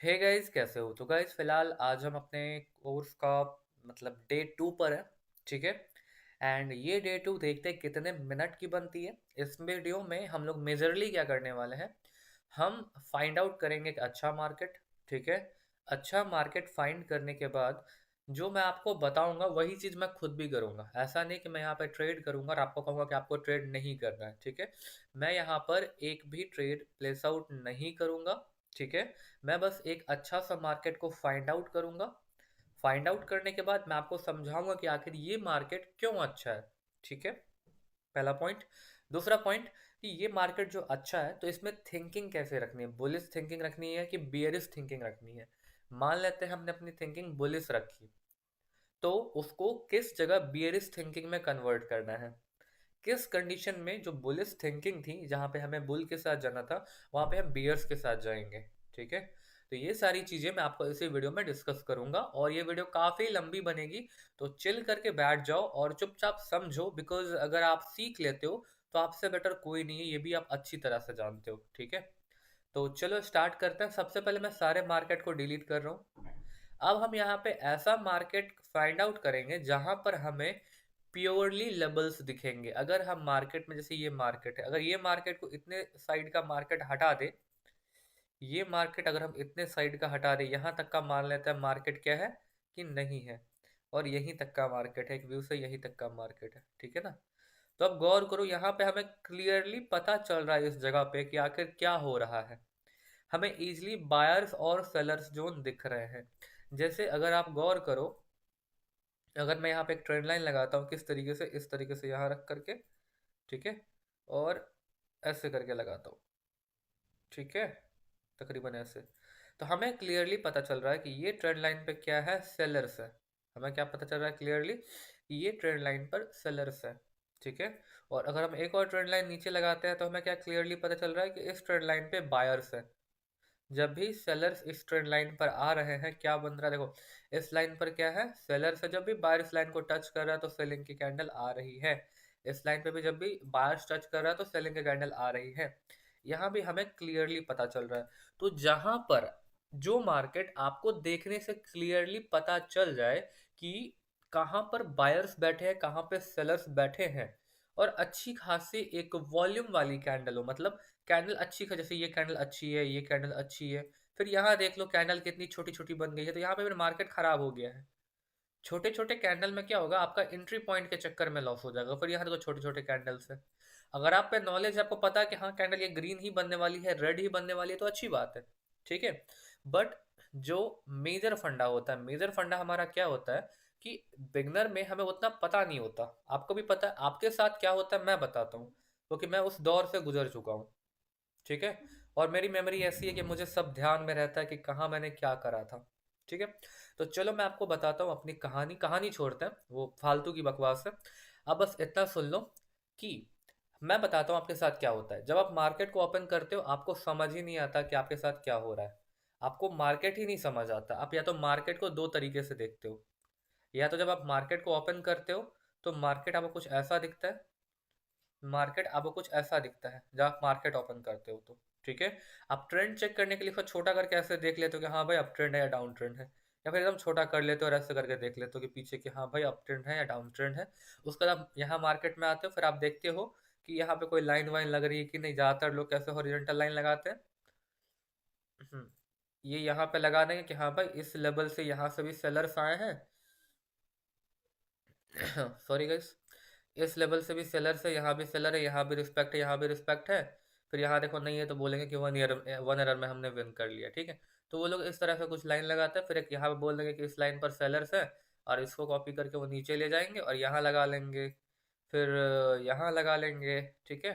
Hey guys, कैसे हो? तो गाइस फिलहाल आज हम अपने कोर्स का डे 2 पर है। ठीक है। एंड ये डे 2 देखते हैं कितने मिनट की बनती है। इस वीडियो में हम लोग मेजरली क्या करने वाले हैं, हम फाइंड आउट करेंगे एक अच्छा मार्केट। ठीक है। अच्छा मार्केट फाइंड करने के बाद जो मैं आपको बताऊंगा वही चीज़ मैं खुद भी करूंगा। ऐसा नहीं कि मैं यहाँ पे ट्रेड करूंगा और आपको कहूंगा कि आपको ट्रेड नहीं करना है। ठीक है। मैं यहाँ पर एक भी ट्रेड प्लेस आउट नहीं करूंगा। ठीक है। मैं बस एक अच्छा सा मार्केट को फाइंड आउट करूंगा। फाइंड आउट करने के बाद मैं आपको समझाऊंगा कि आखिर ये मार्केट क्यों अच्छा है। ठीक है। पहला पॉइंट। दूसरा पॉइंट कि ये मार्केट जो अच्छा है तो इसमें थिंकिंग कैसे रखनी है, बुलिश थिंकिंग रखनी है कि बियरिश थिंकिंग रखनी है। मान लेते हैं हमने अपनी थिंकिंग बुलिश रखी, तो उसको किस जगह बियरिश थिंकिंग में कन्वर्ट करना है। किस कंडीशन में जो बुलिश थिंकिंग थी, जहां पे हमें बुल के साथ जाना था, वहां पे हम बियर्स के साथ जाएंगे। ठीक है। तो ये सारी चीजें मैं आपको इसी वीडियो में डिस्कस करूंगा और ये वीडियो काफी लंबी बनेगी। तो चिल करके बैठ जाओ और चुपचाप समझो, बिकॉज अगर आप सीख लेते हो तो आपसे बेटर कोई नहीं है, ये भी आप अच्छी तरह से जानते हो। ठीक है। तो चलो स्टार्ट करते हैं। सबसे पहले मैं सारे मार्केट को डिलीट कर रहा हूँ। अब हम यहाँ पे ऐसा मार्केट फाइंड आउट करेंगे जहां पर हमें प्योरली लेबल्स दिखेंगे। अगर हम मार्केट में, जैसे ये मार्केट है, अगर ये मार्केट को इतने साइड का मार्केट हटा दे, ये मार्केट अगर हम इतने साइड का हटा दे, यहाँ तक का मान लेते हैं मार्केट क्या है कि नहीं है, और यहीं तक का मार्केट है, एक व्यू से यहीं तक का मार्केट है। ठीक है ना। तो अब गौर करो, यहाँ पे हमें क्लियरली पता चल रहा है इस जगह पे कि आखिर क्या हो रहा है। हमें इजीली बायर्स और सेलर्स जोन दिख रहे हैं। जैसे अगर आप गौर करो, अगर मैं यहाँ पे एक ट्रेंड लाइन लगाता हूँ, किस तरीके से, इस तरीके से यहाँ रख करके, ठीक है, और ऐसे करके लगाता हूँ। ठीक है। तकरीबन ऐसे। तो हमें क्लियरली पता चल रहा है कि ये ट्रेंड लाइन पे क्या है, सेलर्स है। हमें क्या पता चल रहा है क्लियरली कि ये ट्रेंड लाइन पर सेलर्स है। ठीक है। और अगर हम एक और ट्रेंड लाइन नीचे लगाते हैं तो हमें क्या क्लियरली पता चल रहा है कि इस ट्रेंड लाइन पे बायर्स है। जब भी सेलर्स इस ट्रेंड लाइन पर आ रहे हैं, क्या बन रहा है देखो, इस लाइन पर क्या है, सेलर्स है। जब भी बायर इस लाइन को टच कर रहा है तो सेलिंग की कैंडल आ रही है। इस लाइन पे भी जब भी बायर्स टच कर रहा है तो सेलिंग की कैंडल आ रही है। यहाँ भी हमें क्लियरली पता चल रहा है। तो जहां पर जो मार्केट आपको देखने से क्लियरली पता चल जाए कि कहाँ पर बायर्स बैठे हैं, कहाँ पे सेलर्स बैठे हैं, और अच्छी खासी एक वॉल्यूम वाली कैंडल हो, मतलब कैंडल अच्छी है, जैसे ये कैंडल अच्छी है, ये कैंडल अच्छी है, फिर यहाँ देख लो कैंडल कितनी छोटी छोटी बन गई है, तो यहाँ पे फिर मार्केट खराब हो गया है। छोटे छोटे कैंडल में क्या होगा, आपका एंट्री पॉइंट के चक्कर में लॉस हो जाएगा। फिर यहाँ देखो छोटे छोटे कैंडल्स है। अगर आप पे नॉलेज है, आपको पता है कि हाँ कैंडल ये ग्रीन ही बनने वाली है, रेड ही बनने वाली है, तो अच्छी बात है। ठीक है। बट जो मेजर फंडा होता है, मेजर फंडा हमारा क्या होता है कि बिगनर में हमें उतना पता नहीं होता। आपको भी पता है आपके साथ क्या होता है, मैं बताता हूँ, क्योंकि मैं उस दौर से गुजर चुका हूँ। ठीक है। और मेरी मेमोरी ऐसी है कि मुझे सब ध्यान में रहता है कि कहाँ मैंने क्या करा था। ठीक है। तो चलो मैं आपको बताता हूँ अपनी कहानी। कहानी छोड़ते हैं, वो फालतू की बकवास है। अब बस इतना सुन लो कि मैं बताता हूँ आपके साथ क्या होता है। जब आप मार्केट को ओपन करते हो, आपको समझ ही नहीं आता कि आपके साथ क्या हो रहा है। आपको मार्केट ही नहीं समझ आता। आप या तो मार्केट को दो तरीके से देखते हो, या तो जब आप मार्केट को ओपन करते हो तो मार्केट आपको कुछ ऐसा दिखता है, मार्केट आपको कुछ ऐसा दिखता है जब आप मार्केट ओपन करते हो तो। ठीक है। आप ट्रेंड चेक करने के लिए इसको छोटा करके ऐसे देख लेते हो कि हाँ भाई अप ट्रेंड है या डाउन ट्रेंड है, या फिर एकदम छोटा कर लेते हो और ऐसे करके देख लेते हो कि पीछे कि हाँ भाई अप ट्रेंड है या डाउन ट्रेंड है। उसके बाद आप यहाँ मार्केट में आते हो, फिर आप देखते हो कि यहाँ पे कोई लाइन वाइन लग रही है कि नहीं। ज़्यादातर लोग कैसे हॉरिजॉन्टल लाइन लगाते हैं। ये यहाँ पे लगा देंगे कि हाँ भाई इस लेवल से यहाँ से भी सेलर्स आए हैं। Sorry guys. इस लेवल से भी सेलर से, यहाँ भी सेलर है, यहाँ भी रिस्पेक्ट है, यहाँ भी रिस्पेक्ट है। फिर यहाँ देखो नहीं है तो बोलेंगे कि 1 ईयर में हमने विन कर लिया। ठीक है। तो वो लोग इस तरह से कुछ लाइन लगाते हैं, फिर एक यहाँ पे बोल देंगे कि इस लाइन पर सेलर्स है, और इसको कॉपी करके वो नीचे ले जाएंगे और यहाँ लगा लेंगे, फिर यहाँ लगा लेंगे। ठीक है।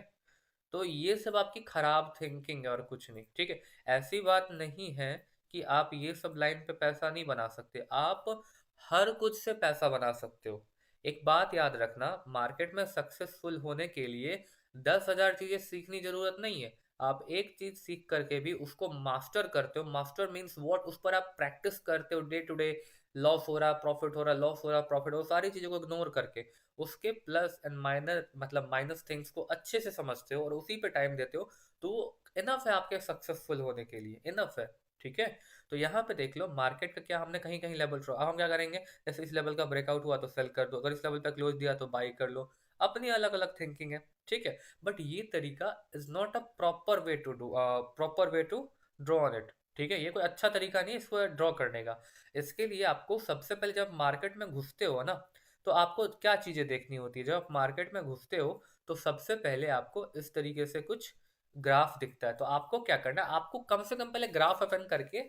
तो ये सब आपकी खराब थिंकिंग है और कुछ नहीं। ठीक है। ऐसी बात नहीं है कि आप ये सब लाइन पे पैसा नहीं बना सकते, आप हर कुछ से पैसा बना सकते हो। एक बात याद रखना, मार्केट में सक्सेसफुल होने के लिए 10,000 चीजें सीखनी जरूरत नहीं है। आप एक चीज सीख करके भी उसको मास्टर करते हो। मास्टर मीन्स व्हाट, उस पर आप प्रैक्टिस करते हो डे टू डे। लॉस हो रहा, प्रॉफिट हो रहा, लॉस हो रहा, प्रॉफिट हो, सारी चीजों को इग्नोर करके उसके plus and minor minus things को अच्छे से समझते हो और उसी पे टाइम देते हो, तो इनफ है आपके सक्सेसफुल होने के लिए, इनफ है। ठीक है। तो यहाँ पे देख लो मार्केट का क्या हमने कहीं कहीं लेवल ड्रॉ, अब हम क्या करेंगे, जैसे इस लेवल का ब्रेकआउट हुआ तो सेल कर दो, अगर इस लेवल पे क्लोज दिया तो बाई कर लो। अपनी अलग अलग थिंकिंग है, ठीक है। बट ये तरीका is not a proper way to do, proper way to draw on it, ठीक है। ये कोई अच्छा तरीका नहीं है इसको ड्रॉ करने का। इसके लिए आपको सबसे पहले जब मार्केट में घुसते हो ना, तो आपको क्या चीजें देखनी होती है। जब आप मार्केट में घुसते हो तो सबसे पहले आपको इस तरीके से कुछ ग्राफ दिखता है। तो आपको क्या करना है, आपको कम से कम पहले ग्राफ ओपन करके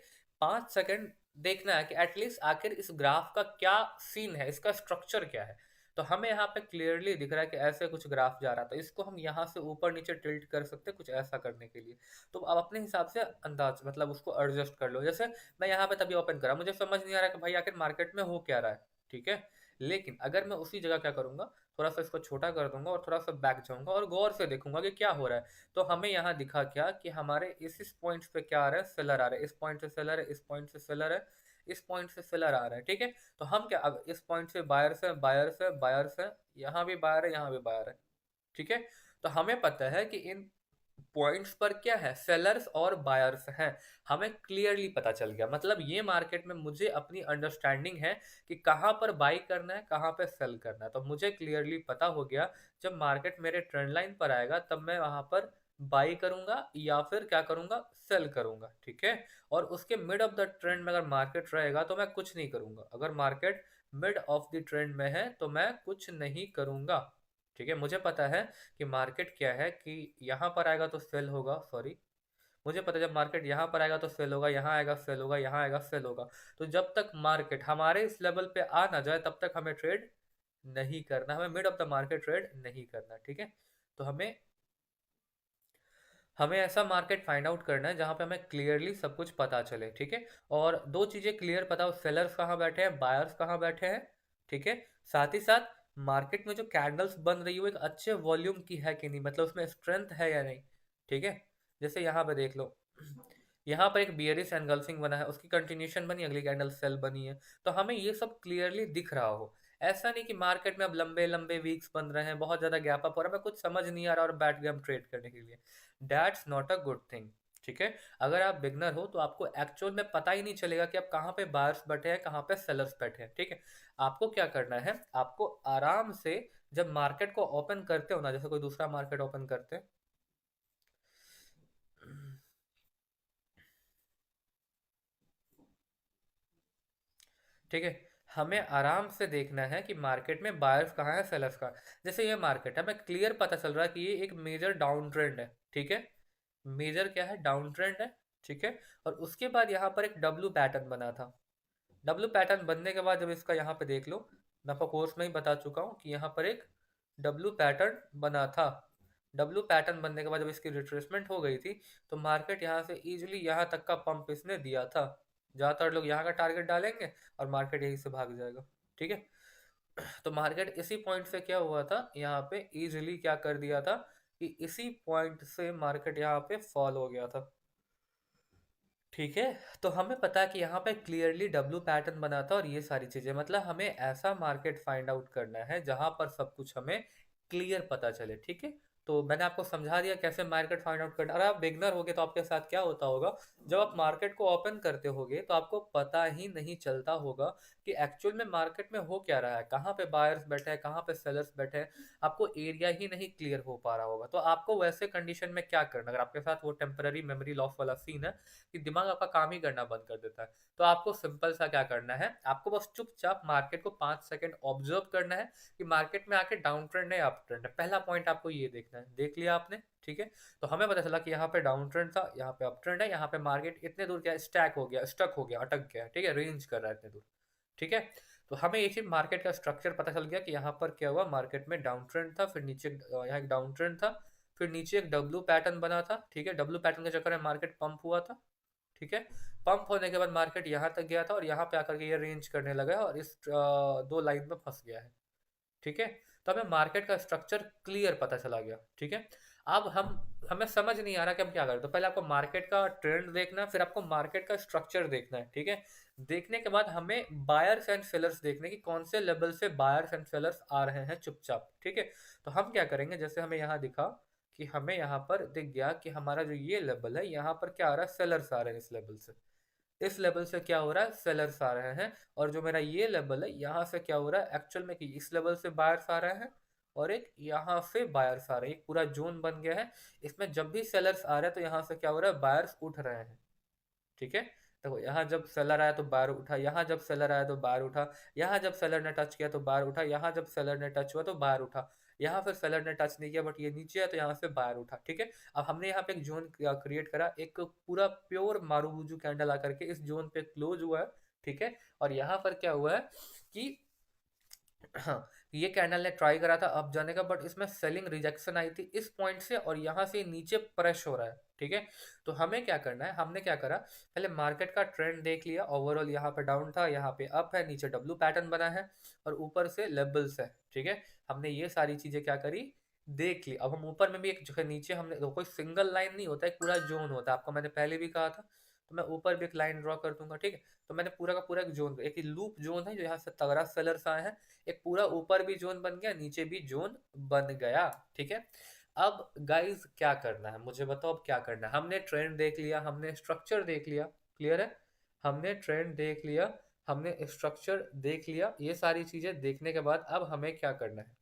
5 सेकंड देखना है कि एटलीस्ट आखिर इस ग्राफ का क्या सीन है, इसका स्ट्रक्चर क्या है। तो हमें यहाँ पे क्लियरली दिख रहा है कि ऐसे कुछ ग्राफ जा रहा था, इसको हम यहाँ से ऊपर नीचे टिल्ट कर सकते हैं कुछ ऐसा करने के लिए। तो आप अपने हिसाब से अंदाज मतलब उसको एडजस्ट कर लो। जैसे मैं यहाँ पे तभी ओपन करा, मुझे समझ नहीं आ रहा कि भाई आखिर मार्केट में हो क्या रहा है, ठीक है। लेकिन अगर मैं उसी जगह क्या करूंगा, थोड़ा सा इसको छोटा कर दूंगा और थोड़ा सा बैक जाऊंगा और गौर से देखूंगा कि क्या हो रहा है। तो हमें यहाँ दिखा क्या कि हमारे इस पॉइंट्स पे क्या आ रहा है, सेलर आ रहा है, इस पॉइंट से सेलर है, इस पॉइंट से सेलर है, इस पॉइंट से सेलर आ रहा है, ठीक है। तो हम क्या, अब इस पॉइंट से बायर्स है, बायर्स है, बायर्स है, यहाँ भी बायर है, यहाँ भी बायर है, ठीक है। तो हमें पता है कि इन पॉइंट्स पर क्या है, सेलर्स और बायर्स हैं। हमें क्लियरली पता चल गया, मतलब ये मार्केट में मुझे अपनी अंडरस्टैंडिंग है कि कहाँ पर बाई करना है, कहाँ पे सेल करना है। तो मुझे क्लियरली पता हो गया जब मार्केट मेरे ट्रेंड लाइन पर आएगा तब मैं वहां पर बाई करूंगा या फिर क्या करूंगा, सेल करूंगा, ठीक है। और उसके मिड ऑफ द ट्रेंड में अगर मार्केट रहेगा तो मैं कुछ नहीं करूंगा, अगर market mid of the trend में है तो मैं कुछ नहीं करूंगा, ठीक है। मुझे पता है कि मार्केट क्या है, कि यहाँ पर आएगा तो सेल होगा, सॉरी, मुझे पता है जब मार्केट यहाँ पर आएगा तो सेल होगा, यहाँ आएगा सेल होगा, यहाँ आएगा सेल होगा। तो जब तक मार्केट हमारे इस लेवल पे आ ना जाए तब तक हमें ट्रेड नहीं करना, हमें mid of the market trade नहीं करना, ठीक है। तो हमें हमें ऐसा मार्केट फाइंड आउट करना है जहाँ पे हमें क्लियरली सब कुछ पता चले, ठीक है। और दो चीज़ें क्लियर पता हो, सेलर्स कहाँ बैठे हैं, बायर्स कहाँ बैठे हैं, ठीक है। साथ ही साथ मार्केट में जो कैंडल्स बन रही है वो एक अच्छे वॉल्यूम की है कि नहीं, मतलब उसमें स्ट्रेंथ है या नहीं, ठीक है। जैसे यहाँ पे देख लो, यहाँ पर एक बियरिश एनगल्फिंग बना है, उसकी कंटिन्यूशन बनी, अगली कैंडल सेल बनी है। तो हमें ये सब क्लियरली दिख रहा हो। ऐसा नहीं कि मार्केट में अब लंबे लंबे वीक्स बन रहे हैं, बहुत ज्यादा गैप अप हो रहा है, हमें कुछ समझ नहीं आ रहा और बैठ गए हम ट्रेड करने के लिए। That's not a good thing, ठीक है। अगर आप बिगनर हो तो आपको एक्चुअल में पता ही नहीं चलेगा कि आप कहाँ पे बायर्स बैठे हैं, कहाँ पे सेलर्स बैठे हैं, ठीक है। आपको क्या करना है, आपको आराम से जब मार्केट को ओपन करते हो ना, जैसे कोई दूसरा मार्केट ओपन करते हैं, ठीक है, हमें आराम से देखना है कि मार्केट में बायर्स कहाँ है, सेलर्स कहाँ है। जैसे ये मार्केट है, हमें क्लियर पता चल रहा है कि ये एक मेजर डाउन ट्रेंड है, ठीक है। मेजर क्या है, डाउन ट्रेंड है, ठीक है। और उसके बाद यहाँ पर एक डब्ल्यू पैटर्न बना था। डब्ल्यू पैटर्न बनने के बाद जब इसका यहाँ पे देख लो, मैं आपको कोर्स में ही बता चुका हूँ कि यहाँ पर एक डब्ल्यू पैटर्न बना था। डब्ल्यू पैटर्न बनने के बाद जब इसकी रिट्रेसमेंट हो गई थी तो मार्केट यहाँ से इजीली यहाँ तक का पंप इसने दिया था। ज़्यादातर लोग यहाँ का टारगेट डालेंगे और मार्केट यहीं से भाग जाएगा, ठीक है। तो मार्केट इसी पॉइंट से क्या हुआ था, यहाँ पे इजीली क्या कर दिया था कि इसी पॉइंट से मार्केट यहाँ पे फॉल हो गया था, ठीक है। तो हमें पता है कि यहाँ पे क्लियरली डब्ल्यू पैटर्न बना था और ये सारी चीजें, मतलब हमें ऐसा मार्केट फाइंड आउट करना है जहां पर सब कुछ हमें क्लियर पता चले, ठीक है। तो मैंने आपको समझा दिया कैसे मार्केट फाइंड आउट करना। अगर आप बिगनर होगे तो आपके साथ क्या होता होगा, जब आप मार्केट को ओपन करते होगे तो आपको पता ही नहीं चलता होगा कि एक्चुअल में मार्केट में हो क्या रहा है, कहाँ पे बायर्स बैठे हैं, कहाँ पे सेलर्स बैठे हैं। आपको एरिया ही नहीं क्लियर हो पा रहा होगा। तो आपको वैसे कंडीशन में क्या करना, अगर आपके साथ वो टेम्पररी मेमोरी लॉस वाला सीन है कि दिमाग आपका काम ही करना बंद कर देता है, तो आपको सिंपल सा क्या करना है, आपको बस चुपचाप मार्केट को 5 सेकंड ऑब्जर्व करना है कि मार्केट में आके डाउन ट्रेंड है या अप ट्रेंड है। पहला पॉइंट आपको ये देखना है, देख लिया आपने, ठीक है। तो हमें पता चला कि यहाँ पे डाउन ट्रेंड था, यहाँ पे अप ट्रेंड है, यहाँ पे मार्केट इतने दूर क्या स्टैक हो गया, स्टक हो गया, अटक गया, ठीक है, रेंज कर रहा है इतने दूर, ठीक है। तो हमें ये चीज मार्केट का स्ट्रक्चर पता चल गया कि यहाँ पर क्या हुआ, मार्केट में डाउन ट्रेंड था, फिर नीचे यहाँ एक डाउन ट्रेंड था, फिर नीचे एक डब्ल्यू पैटर्न बना था, ठीक है। डब्ल्यू पैटर्न के चक्कर में मार्केट पंप हुआ था, ठीक है। पंप होने के बाद मार्केट यहाँ तक गया था और यहाँ पे आकर के ये रेंज करने लगा है और इस दो लाइन में फंस गया है, ठीक है। तो हमें मार्केट का स्ट्रक्चर क्लियर पता चला गया, ठीक है। अब हम हमें समझ नहीं आ रहा कि हम क्या करें। तो पहले आपको मार्केट का ट्रेंड देखना है, फिर आपको मार्केट का स्ट्रक्चर देखना है, ठीक है। देखने के बाद हमें बायर्स एंड सेलर्स देखने की कौन से लेवल से बायर्स एंड सेलर्स आ रहे हैं चुपचाप, ठीक है। तो हम क्या करेंगे, जैसे हमें यहाँ दिखा कि हमें यहाँ पर दिख गया कि हमारा जो ये लेवल है यहाँ पर क्या आ रहा है, सेलर्स आ रहे हैं इस लेवल से, इस लेवल से क्या हो रहा है, सेलर्स आ रहे हैं, और जो मेरा ये लेवल है यहाँ से क्या हो रहा है एक्चुअल में कि इस लेवल से बायर्स आ रहे हैं और एक यहाँ से बायर्स आ रहे हैं, एक पूरा जोन बन गया है। इसमें जब भी सेलर्स आ रहे हैं तो यहाँ से क्या हो रहा है, बायर्स उठ रहे हैं। ठीक है, देखो यहाँ जब सेलर आया तो बार उठा, यहाँ जब सेलर आया तो बार उठा, यहाँ जब सेलर ने टच किया तो बार उठा, यहाँ जब सेलर ने टच हुआ तो बार उठा, यहाँ फिर सेलर ने टच नहीं किया बट ये नीचे है तो यहाँ से बार उठा। ठीक है, अब हमने यहाँ पे एक जोन क्रिएट करा, एक पूरा प्योर मारूबुजू कैंडल आकर के इस जोन पे क्लोज हुआ है। ठीक है, और यहाँ पर क्या हुआ है कि हाँ, ये कैंडल ने ट्राई करा था अप जाने का बट इसमें सेलिंग रिजेक्शन आई थी इस पॉइंट से और यहाँ से नीचे प्रेस हो रहा है। ठीक है, तो हमें क्या करना है, हमने क्या करा, पहले मार्केट का ट्रेंड देख लिया, ओवरऑल यहाँ पे डाउन था, यहाँ पे अप है, नीचे डब्लू पैटर्न बना है और ऊपर से लेवल्स है। ठीक है, हमने ये सारी चीजें क्या करी, देख ली। अब हम ऊपर में भी एक जगह, नीचे हमने कोई सिंगल लाइन नहीं होता, एक पूरा जोन होता है, आपको मैंने पहले भी कहा था। तो मैं ऊपर भी एक लाइन ड्रॉ कर दूंगा। ठीक है, तो मैंने पूरा का पूरा एक जोन, एक लूप जोन है जो यहाँ से तगड़ा सेलर्स आए हैं, एक पूरा ऊपर भी जोन बन गया, नीचे भी जोन बन गया। ठीक है, अब गाइस क्या करना है मुझे बताओ, अब क्या करना है। हमने ट्रेंड देख लिया, हमने स्ट्रक्चर देख लिया, क्लियर है, हमने ट्रेंड देख लिया, हमने स्ट्रक्चर देख लिया, ये सारी चीजें देखने के बाद अब हमें क्या करना है,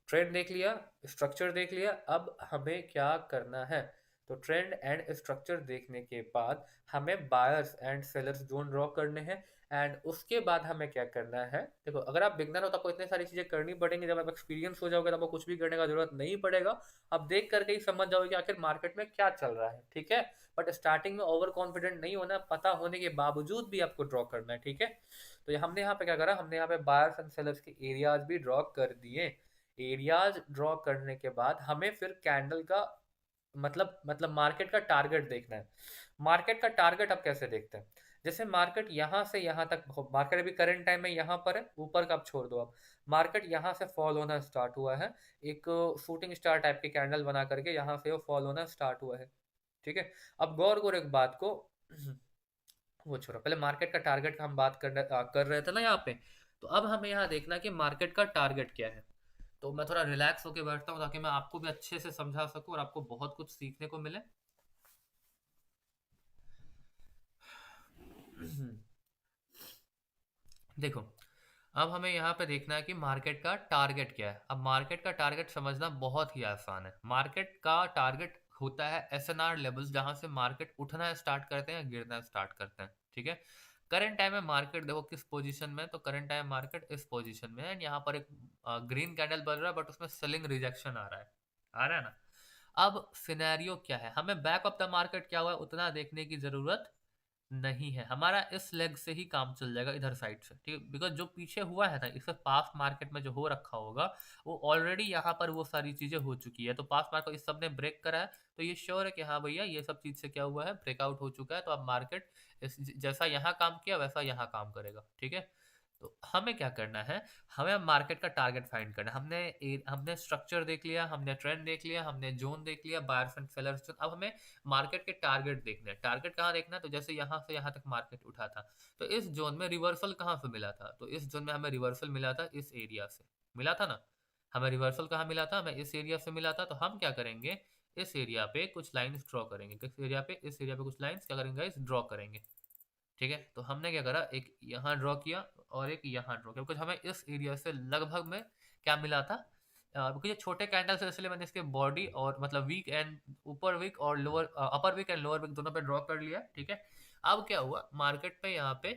ट्रेंड देख लिया, स्ट्रक्चर देख लिया, अब हमें क्या करना है। तो ट्रेंड एंड स्ट्रक्चर देखने के बाद हमें buyers and sellers zone draw करने हैं एंड उसके बाद हमें क्या करना है। देखो अगर आप बिगनर हो तो आपको इतनी सारी चीजें करनी पड़ेंगी, जब आप एक्सपीरियंस हो जाओगे तो आपको कुछ भी करने का जरूरत नहीं पड़ेगा, आप देख करके ही समझ जाओगे कि आखिर मार्केट में क्या चल रहा है। ठीक है, बट स्टार्टिंग में ओवर कॉन्फिडेंट नहीं होना, पता होने के बावजूद भी आपको ड्रॉ करना है। ठीक है, तो हमने यहाँ पे क्या करा, हमने यहाँ पे बायर्स एंड सेलर्स के एरियाज भी ड्रॉ कर दिए। एरियाज ड्रॉ करने के बाद हमें फिर कैंडल का मतलब मार्केट का टारगेट देखना है। मार्केट का टारगेट आप कैसे देखते हैं, जैसे मार्केट यहाँ से यहाँ तक, मार्केट अभी करंट टाइम में यहाँ पर है, ऊपर का आप छोड़ दो, आप मार्केट यहाँ से फॉल होना स्टार्ट हुआ है, एक शूटिंग स्टार टाइप की कैंडल बना करके यहाँ से वो फॉल होना स्टार्ट हुआ है। ठीक है, अब गौर करो एक बात को, वो छोड़ो, पहले मार्केट का टारगेट का हम बात कर रहे थे ना यहाँ पे। तो अब हमें यहाँ देखना कि मार्केट का टारगेट क्या है। तो मैं थोड़ा रिलैक्स होकर बैठता हूँ ताकि मैं आपको भी अच्छे से समझा सकूं और आपको बहुत कुछ सीखने को मिले। देखो, अब हमें यहाँ पे देखना है कि मार्केट का टारगेट क्या है। अब मार्केट का टारगेट समझना बहुत ही आसान है। मार्केट का टारगेट होता है एसएनआर लेवल्स, जहां से मार्केट उठना स्टार्ट करते हैं, गिरना स्टार्ट करते हैं। ठीक है, करंट टाइम में मार्केट देखो किस पोजीशन में है, तो करंट टाइम मार्केट इस पोजीशन में है एंड यहाँ पर एक ग्रीन कैंडल बन रहा है बट उसमें सेलिंग रिजेक्शन आ रहा है, आ रहा है ना। अब सिनेरियो क्या है, हमें बैक ऑफ द मार्केट क्या हुआ है उतना देखने की जरूरत नहीं है, हमारा इस लेग से ही काम चल जाएगा, इधर साइड से। ठीक है, बिकॉज जो पीछे हुआ है ना, इससे पास मार्केट में जो हो रखा होगा वो ऑलरेडी यहाँ पर वो सारी चीजें हो चुकी है, तो पास मार्केट इस सब ने ब्रेक करा है, तो ये श्योर है कि हाँ भैया ये सब चीज से क्या हुआ है, ब्रेकआउट हो चुका है। तो अब मार्केट जैसा यहाँ काम किया वैसा यहाँ काम करेगा। ठीक है, तो हमें क्या करना है, हमें मार्केट का टारगेट फाइंड करना है। हमने स्ट्रक्चर देख लिया, हमने ट्रेंड देख लिया, हमने जोन देख लिया, बायर्स एंड सेलर्स। अब हमें मार्केट के टारगेट देखना है। टारगेट कहाँ देखना है, तो जैसे यहाँ से यहाँ तक मार्केट उठा था, तो इस जोन में रिवर्सल कहाँ से मिला था, तो इस जोन में हमें रिवर्सल मिला था इस एरिया से, मिला था ना। हमें रिवर्सल कहाँ मिला था, हमें इस एरिया से मिला था। तो हम क्या करेंगे, इस एरिया पे कुछ लाइंस ड्रॉ करेंगे, किस एरिया पे, इस एरिया पे कुछ लाइंस क्या करेंगे, इस ड्रॉ करेंगे। ठीक है, तो हमने क्या करा, एक यहाँ ड्रॉ किया और एक यहाँ ड्रॉ किया, बिकॉज हमें इस एरिया से लगभग में क्या मिला था, क्योंकि ये छोटे कैंडल्स है इसलिए मैंने इसके बॉडी और मतलब वीक एंड ऊपर वीक और lower upper weak and lower weak दोनों पे ड्रॉ कर लिया। ठीक है, अब क्या हुआ मार्केट पे, यहाँ पे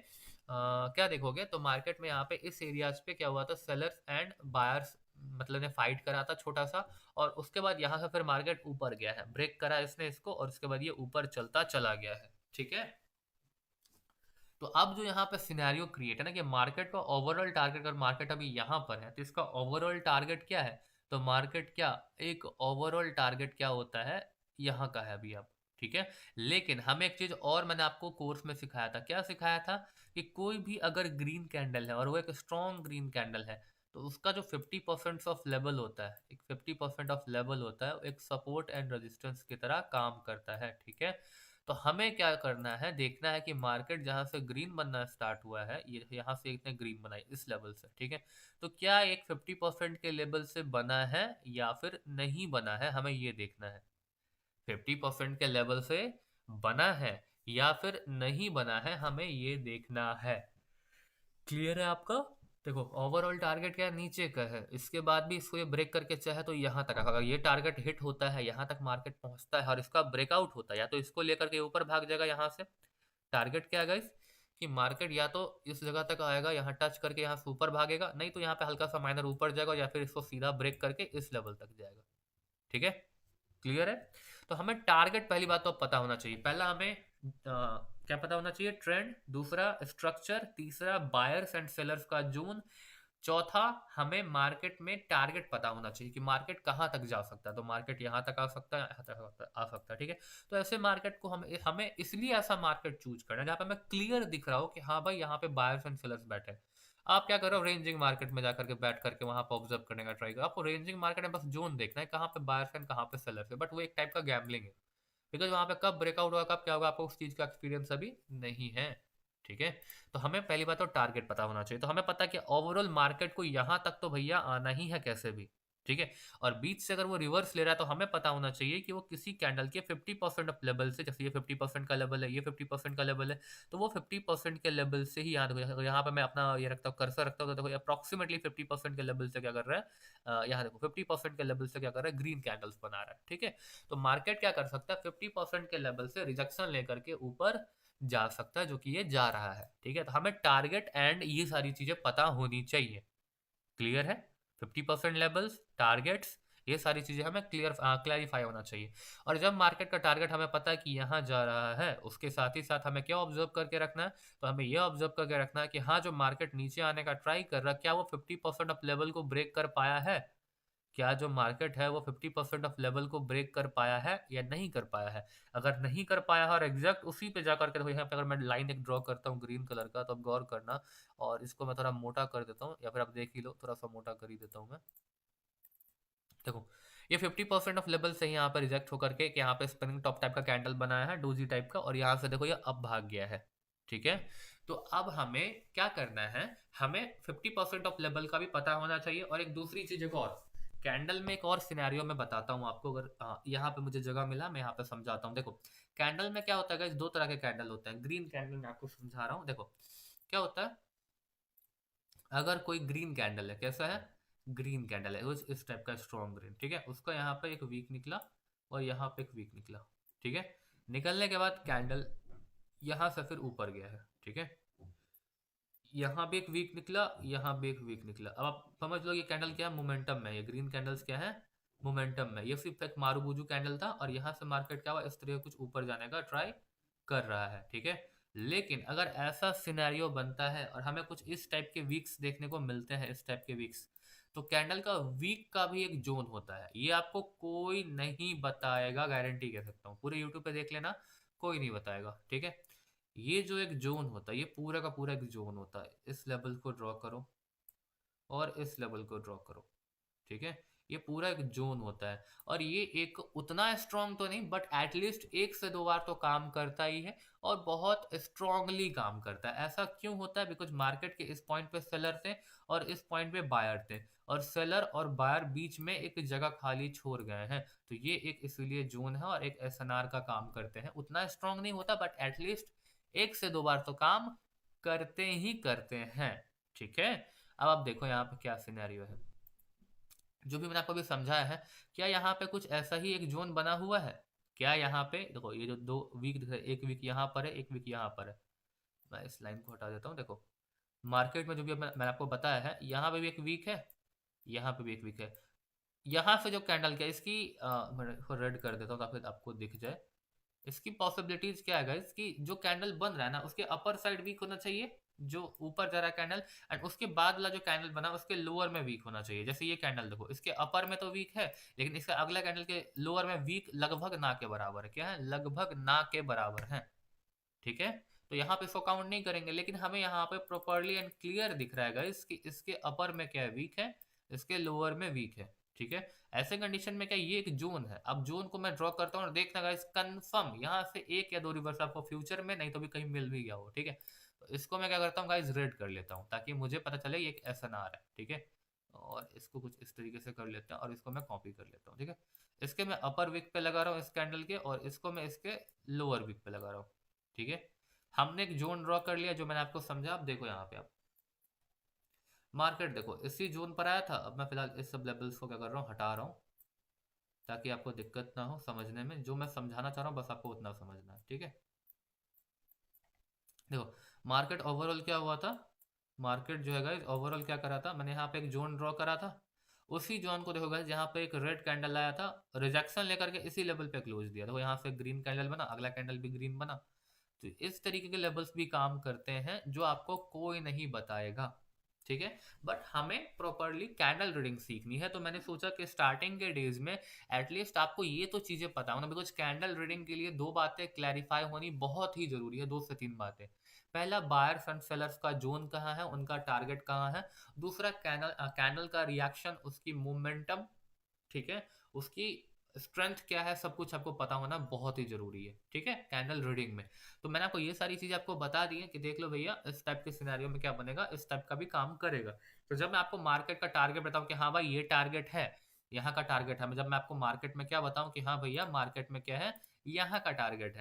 क्या देखोगे, तो मार्केट में यहाँ पे इस एरियाज पे क्या हुआ था, सेलर्स एंड बायर्स मतलब ने फाइट करा था छोटा सा, और उसके बाद यहाँ से फिर मार्केट ऊपर गया है, ब्रेक करा इसने इसको और उसके बाद ये ऊपर चलता चला गया है। ठीक है, तो अब जो यहाँ पे सिनेरियो क्रिएट है ना कि मार्केट का ओवरऑल टारगेट, अगर मार्केट अभी यहाँ पर है तो इसका ओवरऑल टारगेट क्या है, तो मार्केट क्या, एक ओवरऑल टारगेट क्या होता है, यहाँ का है अभी अब। ठीक है, लेकिन हमें एक चीज और मैंने आपको कोर्स में सिखाया था, क्या सिखाया था, कि कोई भी अगर ग्रीन कैंडल है और वो एक स्ट्रॉन्ग ग्रीन कैंडल है, तो उसका जो 50% ऑफ लेवल होता है, एक 50% ऑफ लेवल होता है, एक सपोर्ट एंड रेजिस्टेंस की तरह काम करता है। ठीक है, तो हमें क्या करना है, देखना है कि मार्केट जहां से ग्रीन बनना स्टार्ट हुआ है, ये यहाँ से इतने ग्रीन बनाई इस लेवल से। ठीक है, तो क्या एक 50% के लेवल से बना है या फिर नहीं बना है, हमें ये देखना है। 50% के लेवल से बना है या फिर नहीं बना है, हमें ये देखना है। क्लियर है आपका? देखो ओवरऑल टारगेट क्या है, नीचे का है, इसके बाद भी इसको ये ब्रेक करके चाहे तो यहाँ तक, अगर ये टारगेट हिट होता है, यहाँ तक मार्केट पहुंचता है और इसका ब्रेकआउट होता है, या तो इसको लेकर के ऊपर भाग जाएगा यहाँ से। टारगेट क्या है गाइस, कि मार्केट या तो इस जगह तक आएगा, यहाँ टच करके यहाँ से ऊपर भागेगा, नहीं तो यहाँ पे हल्का सा माइनर ऊपर जाएगा, या फिर इसको सीधा ब्रेक करके इस लेवल तक जाएगा। ठीक है, क्लियर है? तो हमें टारगेट पहली बात तो पता होना चाहिए। पहला हमें क्या पता होना चाहिए, ट्रेंड, दूसरा स्ट्रक्चर, तीसरा बायर्स एंड सेलर्स का जोन, चौथा हमें मार्केट में टारगेट पता होना चाहिए कि मार्केट कहाँ तक जा सकता है। तो मार्केट यहाँ तक आ सकता है, यहाँ तक आ सकता है। ठीक है, तो ऐसे मार्केट को हमें हमें इसलिए ऐसा मार्केट चूज करना है जहाँ पे हमें क्लियर दिख रहा हो कि हाँ भाई यहाँ पे बायर्स एंड सेलर्स बैठे हैं। आप क्या करो, रेंजिंग मार्केट में जाकर के बैठ करके वहां पर ऑब्जर्व करने का ट्राई करो। आपको रेंजिंग मार्केट में बस जोन देखना है, कहाँ पे बायर्स एंड कहाँ पे सेलर्स है, बट वो एक टाइप का गैम्बलिंग है, बिकॉज वहां पे कब ब्रेकआउट होगा, कब क्या होगा, आपको उस चीज का एक्सपीरियंस अभी नहीं है। ठीक है, तो हमें पहली बात तो टारगेट पता होना चाहिए। तो हमें पता है कि ओवरऑल मार्केट को यहाँ तक तो भैया आना ही है कैसे भी। ठीक है, और बीच से अगर वो रिवर्स ले रहा है तो हमें पता होना चाहिए कि वो किसी कैंडल के 50% ऑफ लेवल से, जैसे ये 50% का लेवल है, ये 50% का लेवल है, तो वो 50% के लेवल से ही, यहाँ देखो, यहाँ पे मैं अपना ये रखता हूँ, कर्सर रखता हूँ, तो देखो अप्रोक्सीमेटली 50% के लेवल से क्या कर रहा है, यहाँ देखो 50% के लेवल से क्या कर रहा है, ग्रीन कैंडल्स बना रहा है। ठीक है, तो मार्केट क्या कर सकता है, 50% के लेवल से रिजेक्शन लेकर के ऊपर जा सकता है, जो कि ये जा रहा है। ठीक है, तो हमें टारगेट एंड ये सारी चीजें पता होनी चाहिए। क्लियर है? 50% लेवल्स, टारगेट्स, ये सारी चीजें हमें क्लैरिफाई होना चाहिए। और जब मार्केट का टारगेट हमें पता है कि यहाँ जा रहा है, उसके साथ ही साथ हमें क्या ऑब्जर्व करके रखना है, तो हमें यह ऑब्जर्व करके रखना है कि हाँ, जो मार्केट नीचे आने का ट्राई कर रहा है, क्या वो 50% ऑफ लेवल को ब्रेक कर पाया है? क्या जो मार्केट है वो 50% ऑफ लेवल को ब्रेक कर पाया है या नहीं कर पाया है? अगर नहीं कर पाया है और एग्जैक्ट उसी पे जाकर के देखो, यहाँ पे अगर मैं लाइन एक ड्रॉ करता हूँ ग्रीन कलर का, तो अब गौर करना, और इसको मैं थोड़ा मोटा कर देता हूँ, या फिर आप देख ही लो, थोड़ा सा मोटा कर ही देता हूँ मैं। देखो ये 50% ऑफ लेवल से यहाँ पर रिजेक्ट होकर के, कि यहाँ पे स्पिनिंग टॉप टाइप का कैंडल बनाया है, डोजी टाइप का, और यहाँ से देखो ये अब भाग गया है। ठीक है, तो अब हमें क्या करना है, हमें 50% ऑफ लेवल का भी पता होना चाहिए। और एक दूसरी चीज, एक और कैंडल में एक और सिनेरियो मैं बताता हूँ आपको, अगर यहाँ पे मुझे जगह मिला मैं यहाँ पे समझाता हूँ। देखो कैंडल में क्या होता है, दो तरह के कैंडल होते हैं। ग्रीन कैंडल मैं आपको समझा रहा हूँ। देखो क्या होता है, अगर कोई ग्रीन कैंडल है, कैसा है, ग्रीन कैंडल है, इस टाइप का स्ट्रॉन्ग ग्रीन, ठीक है, उसका यहाँ पे एक वीक निकला और यहाँ पे एक वीक निकला। ठीक है, निकलने के बाद कैंडल यहाँ से फिर ऊपर गया है। ठीक है, यहाँ भी एक वीक निकला, यहाँ भी एक वीक निकला। अब आप समझ लो ये कैंडल क्या है, मोमेंटम में, ये ग्रीन कैंडल्स क्या है, मोमेंटम में। ये सिर्फ एक मारूबूजू कैंडल था, और यहाँ से मार्केट क्या हुआ, इस तरह कुछ ऊपर जाने का ट्राई कर रहा है। ठीक है, लेकिन अगर ऐसा सिनेरियो बनता है और हमें कुछ इस टाइप के वीक्स देखने को मिलते हैं, इस टाइप के वीक्स, तो कैंडल का वीक का भी एक जोन होता है। ये आपको कोई नहीं बताएगा, गारंटी कह सकता हूँ, पूरे यूट्यूब पे देख लेना, कोई नहीं बताएगा। ठीक है, ये जो एक जोन होता है, ये पूरा का पूरा एक जोन होता है। इस लेवल को ड्रॉ करो और इस लेवल को ड्रॉ करो। ठीक है, ये पूरा एक जोन होता है, और ये एक उतना स्ट्रांग तो नहीं, बट एटलीस्ट एक से दो बार तो काम करता ही है, और बहुत स्ट्रांगली काम करता है। ऐसा क्यों होता है, बिकॉज मार्केट के इस पॉइंट पे सेलर थे और इस पॉइंट पे बायर थे, और सेलर और बायर बीच में एक जगह खाली छोड़ गए हैं, तो ये एक इसलिए जोन है और एक एसएनआर का काम करते हैं। उतना स्ट्रांग नहीं होता, बट एटलीस्ट एक से दो बार तो काम करते ही करते हैं। ठीक है, अब आप देखो यहाँ पे क्या सिनेरियो है, जो भी मैंने आपको अभी समझाया है, क्या यहाँ पे कुछ ऐसा ही एक जोन बना हुआ है? क्या यहाँ पे देखो, ये जो दो वीक दिख रहे हैं, एक वीक यहाँ पर है, एक वीक यहाँ पर है। मैं इस लाइन को हटा देता हूँ। देखो मार्केट में जो भी मैंने आपको बताया है, यहाँ पे भी एक वीक है, यहाँ पे भी एक वीक है। यहाँ से जो कैंडल क्या इसकी, मैं इसको रेड कर देता हूँ ताकि आपको दिख जाए। इसकी पॉसिबिलिटीज क्या है गाइस, कि जो कैंडल बन रहा है ना, उसके अपर साइड वीक होना चाहिए, जो ऊपर जा रहा है कैंडल, एंड उसके बाद वाला जो कैंडल बना उसके लोअर में वीक होना चाहिए। जैसे ये कैंडल देखो, इसके अपर में तो वीक है, लेकिन इसका अगला कैंडल के लोअर में वीक लगभग ना के बराबर है। क्या है, लगभग ना के बराबर है। ठीक है, तो यहाँ पे इसको काउंट नहीं करेंगे, लेकिन हमें यहाँ पे प्रॉपरली एंड क्लियर दिख रहा है गाइस कि इसके अपर में क्या है, वीक है, इसके लोअर में वीक है। ठीक है, ऐसे कंडीशन में क्या, ये एक जोन है। अब जोन को मैं ड्रॉ करता हूँ और देखना गाइस, कंफर्म यहाँ से एक या दो रिवर्स आपको फ्यूचर में, नहीं तो भी कहीं मिल भी गया हो। ठीक है, तो इसको मैं क्या करता हूँ गाइस, रेड कर लेता हूँ, ताकि मुझे पता चले ये एक एसएनआर है। ठीक है, और इसको कुछ इस तरीके से कर लेते हैं, और इसको मैं कॉपी कर लेता हूँ। ठीक है, इसके मैं अपर विक पे लगा रहा हूँ इस कैंडल के, और इसको मैं इसके लोअर विक पे लगा रहा हूँ। ठीक है, हमने एक जोन ड्रॉ कर लिया जो मैंने आपको समझा। अब देखो यहाँ पे आप मार्केट देखो इसी जोन पर आया था। अब मैं फिलहाल इस सब लेवल्स को क्या कर रहा हूँ, हटा रहा हूँ, ताकि आपको दिक्कत ना हो समझने में। जो मैं समझाना चाह रहा हूँ बस आपको उतना समझना है, ठीक है। देखो मार्केट ओवरऑल क्या हुआ था, मार्केट जो है गाइस ओवरऑल क्या करा था, मैंने यहाँ पे एक जोन ड्रॉ करा था। उसी जोन को देखो गाइस, यहाँ पे एक रेड कैंडल आया था, रिजेक्शन लेकर के इसी लेवल पे क्लोज दिया। देखो यहाँ से ग्रीन कैंडल बना, अगला कैंडल भी ग्रीन बना। तो इस तरीके के लेवल्स भी काम करते हैं जो आपको कोई नहीं बताएगा, ठीक है। बट हमें प्रॉपरली कैंडल रीडिंग सीखनी है, तो मैंने सोचा कि स्टार्टिंग के डेज में एटलीस्ट आपको ये तो चीजें पता हो ना, बिकॉज कैंडल रीडिंग के लिए दो बातें क्लैरिफाई होनी बहुत ही जरूरी है, दो से तीन बातें। पहला, बायर्स एंड सेलर्स का जोन कहाँ है, उनका टारगेट कहाँ है। दूसरा, कैंडल कैंडल का रिएक्शन, उसकी मोमेंटम, ठीक है, उसकी स्ट्रेंथ क्या है, सब कुछ आपको पता होना बहुत ही जरूरी है, ठीक है, कैंडल रीडिंग में। तो मैंने आपको ये सारी चीजें आपको बता दी है कि देख लो भैया इस टाइप के सिनेरियो में क्या बनेगा, इस टाइप का भी काम करेगा। तो जब मैं आपको मार्केट का टारगेट बताऊं कि हाँ भाई ये टारगेट है, यहाँ का टारगेट है, जब मैं आपको मार्केट में क्या बताऊं कि हाँ भैया मार्केट में क्या है, यहाँ का टारगेट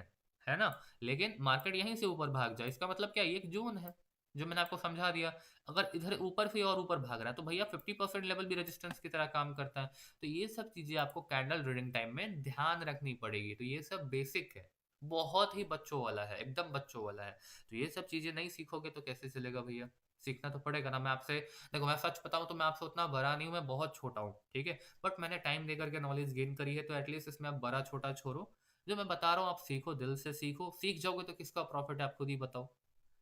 है ना, लेकिन मार्केट यहीं से ऊपर भाग जाए, इसका मतलब क्या, ये एक जोन है जो मैंने आपको समझा दिया। अगर इधर ऊपर से और ऊपर भाग रहा है तो भैया 50% लेवल भी रेजिस्टेंस की तरह काम करता है। तो ये सब चीजें आपको कैंडल रीडिंग टाइम में ध्यान रखनी पड़ेगी। तो ये सब बेसिक है, बहुत ही बच्चों वाला है, एकदम बच्चों वाला है। तो ये सब चीजें नहीं सीखोगे तो कैसे चलेगा भैया, सीखना तो पड़ेगा ना। मैं आपसे देखो, मैं सच बताऊं तो मैं आपसे उतना बड़ा नहीं हूं, मैं बहुत छोटा हूँ, ठीक है, बट मैंने टाइम देकर के नॉलेज गेन करी है। तो एटलीस्ट इसमें आप बड़ा छोटा छोड़ो, जो मैं बता रहा हूँ आप सीखो, दिल से सीखो। सीख जाओगे तो किसका प्रॉफिट है आप खुद ही बताओ।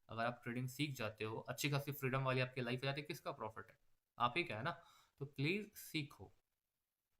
अगर आप ट्रेडिंग सीख जाते हो, अच्छी खासी फ्रीडम वाली आपकी लाइफ हो जाती है, किसका प्रॉफिट है, आप ही का है ना। तो प्लीज सीखो,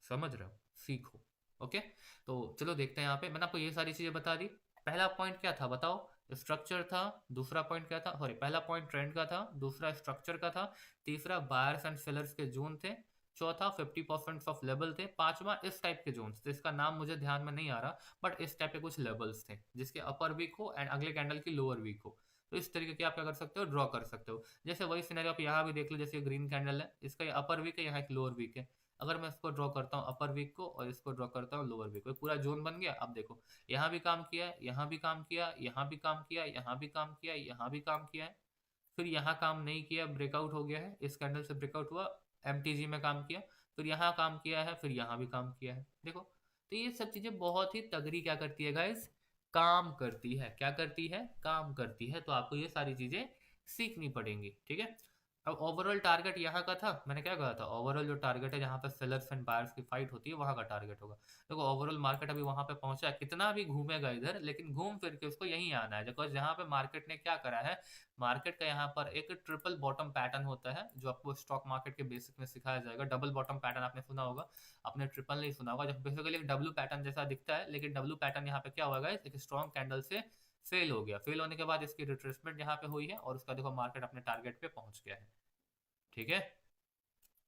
समझ रहे हो, सीखो। ओके, तो चलो देखते हैं। यहाँ पे मैंने आपको ये सारी चीजें बता दी। पहला पॉइंट क्या था बताओ, स्ट्रक्चर था। दूसरा पॉइंट क्या था, सॉरी, पहला पॉइंट ट्रेंड का था, दूसरा स्ट्रक्चर का था, तीसरा बायर्स एंड सेलर्स के जोन थे, चौथा 50% ऑफ लेवल थे, पांचवा इस टाइप के जोन्स थे, इसका नाम मुझे ध्यान में नहीं आ रहा, बट इस टाइप के कुछ लेवल्स थे जिसके अपर वीक हो एंड अगले कैंडल की लोअर वीक हो। तो इस तरीके के आप क्या कर सकते हो, ड्रॉ कर सकते हो। जैसे वही सिनेरियो आप यहाँ भी देख लो, जैसे ग्रीन कैंडल है, इसका ये अपर वीक है, यहाँ एक लोअर वीक है। अगर मैं इसको ड्रॉ करता हूँ अपर वीक को और इसको ड्रॉ करता हूँ लोअर वीक को, पूरा जोन बन गया। अब देखो यहाँ भी काम किया है, यहाँ भी काम किया, यहाँ भी काम किया, यहाँ भी काम किया, यहाँ भी काम किया है, फिर यहाँ काम नहीं किया, ब्रेकआउट हो गया है, इस कैंडल से ब्रेकआउट हुआ, एमटीजी में काम किया, फिर यहाँ काम किया है, फिर यहाँ भी काम किया है, देखो। तो ये सब चीजें बहुत ही तगड़ी क्या करती है गाइस, काम करती है। क्या करती है, काम करती है। तो आपको ये सारी चीजें सीखनी पड़ेंगी, ठीक है। अब ओवरऑल टारगेट यहाँ का था, मैंने क्या कहा था, ओवरऑल जो टारगेट है जहाँ पे सेलर्स एंड बायर्स की फाइट होती है वहां का टारगेट होगा। देखो ओवरऑल मार्केट अभी वहां पे पहुंचा है, कितना भी घूमेगा इधर, लेकिन घूम फिर के उसको यहीं आना है। बिकॉज यहाँ पे मार्केट ने क्या करा है, मार्केट का यहाँ पर एक ट्रिपल बॉटम पैटर्न होता है जो आपको स्टॉक मार्केट के बेसिक में सिखाया जाएगा। डबल बॉटम पैटर्न आपने सुना होगा, आपने ट्रिपल नहीं सुना होगा। जब बेसिकली एक डब्ल्यू पैटर्न जैसा दिखता है, लेकिन डब्ल्यू पैटर्न यहाँ पे क्या होगा, एक स्ट्रॉन्ग कैंडल से फेल हो गया, फेल होने के बाद इसकी रिट्रेसमेंट यहाँ पे हुई है और उसका देखो मार्केट अपने टारगेट पे पहुंच गया है, ठीक है।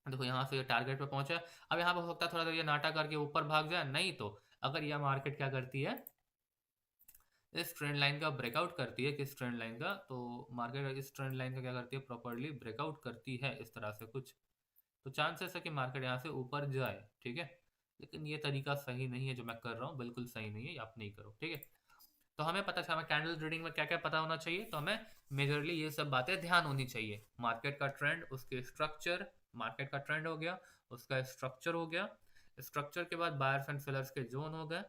देखो यहाँ से टारगेट पे पहुंचा है। अब यहाँ पे हो सकता है थोड़ा सा ये नाटा करके ऊपर भाग जाए, नहीं तो अगर यह मार्केट क्या करती है, इस ट्रेंड लाइन का ब्रेकआउट करती है, किस ट्रेंड लाइन का, तो मार्केट इस ट्रेंड लाइन का क्या करती है, प्रॉपरली ब्रेकआउट करती है इस तरह से कुछ, तो चांसेस है कि मार्केट यहाँ से ऊपर जाए, ठीक है। लेकिन ये तरीका सही नहीं है जो मैं कर रहा हूँ, बिल्कुल सही नहीं है, आप नहीं करो, ठीक है। तो हमें पता चला, हमें कैंडल रीडिंग में क्या क्या पता होना चाहिए, तो हमें मेजरली ये सब बातें ध्यान होनी चाहिए। मार्केट का ट्रेंड, उसके स्ट्रक्चर, मार्केट का ट्रेंड हो गया, उसका स्ट्रक्चर हो गया, स्ट्रक्चर के बाद बायर्स एंड सेलर्स के जोन हो गए,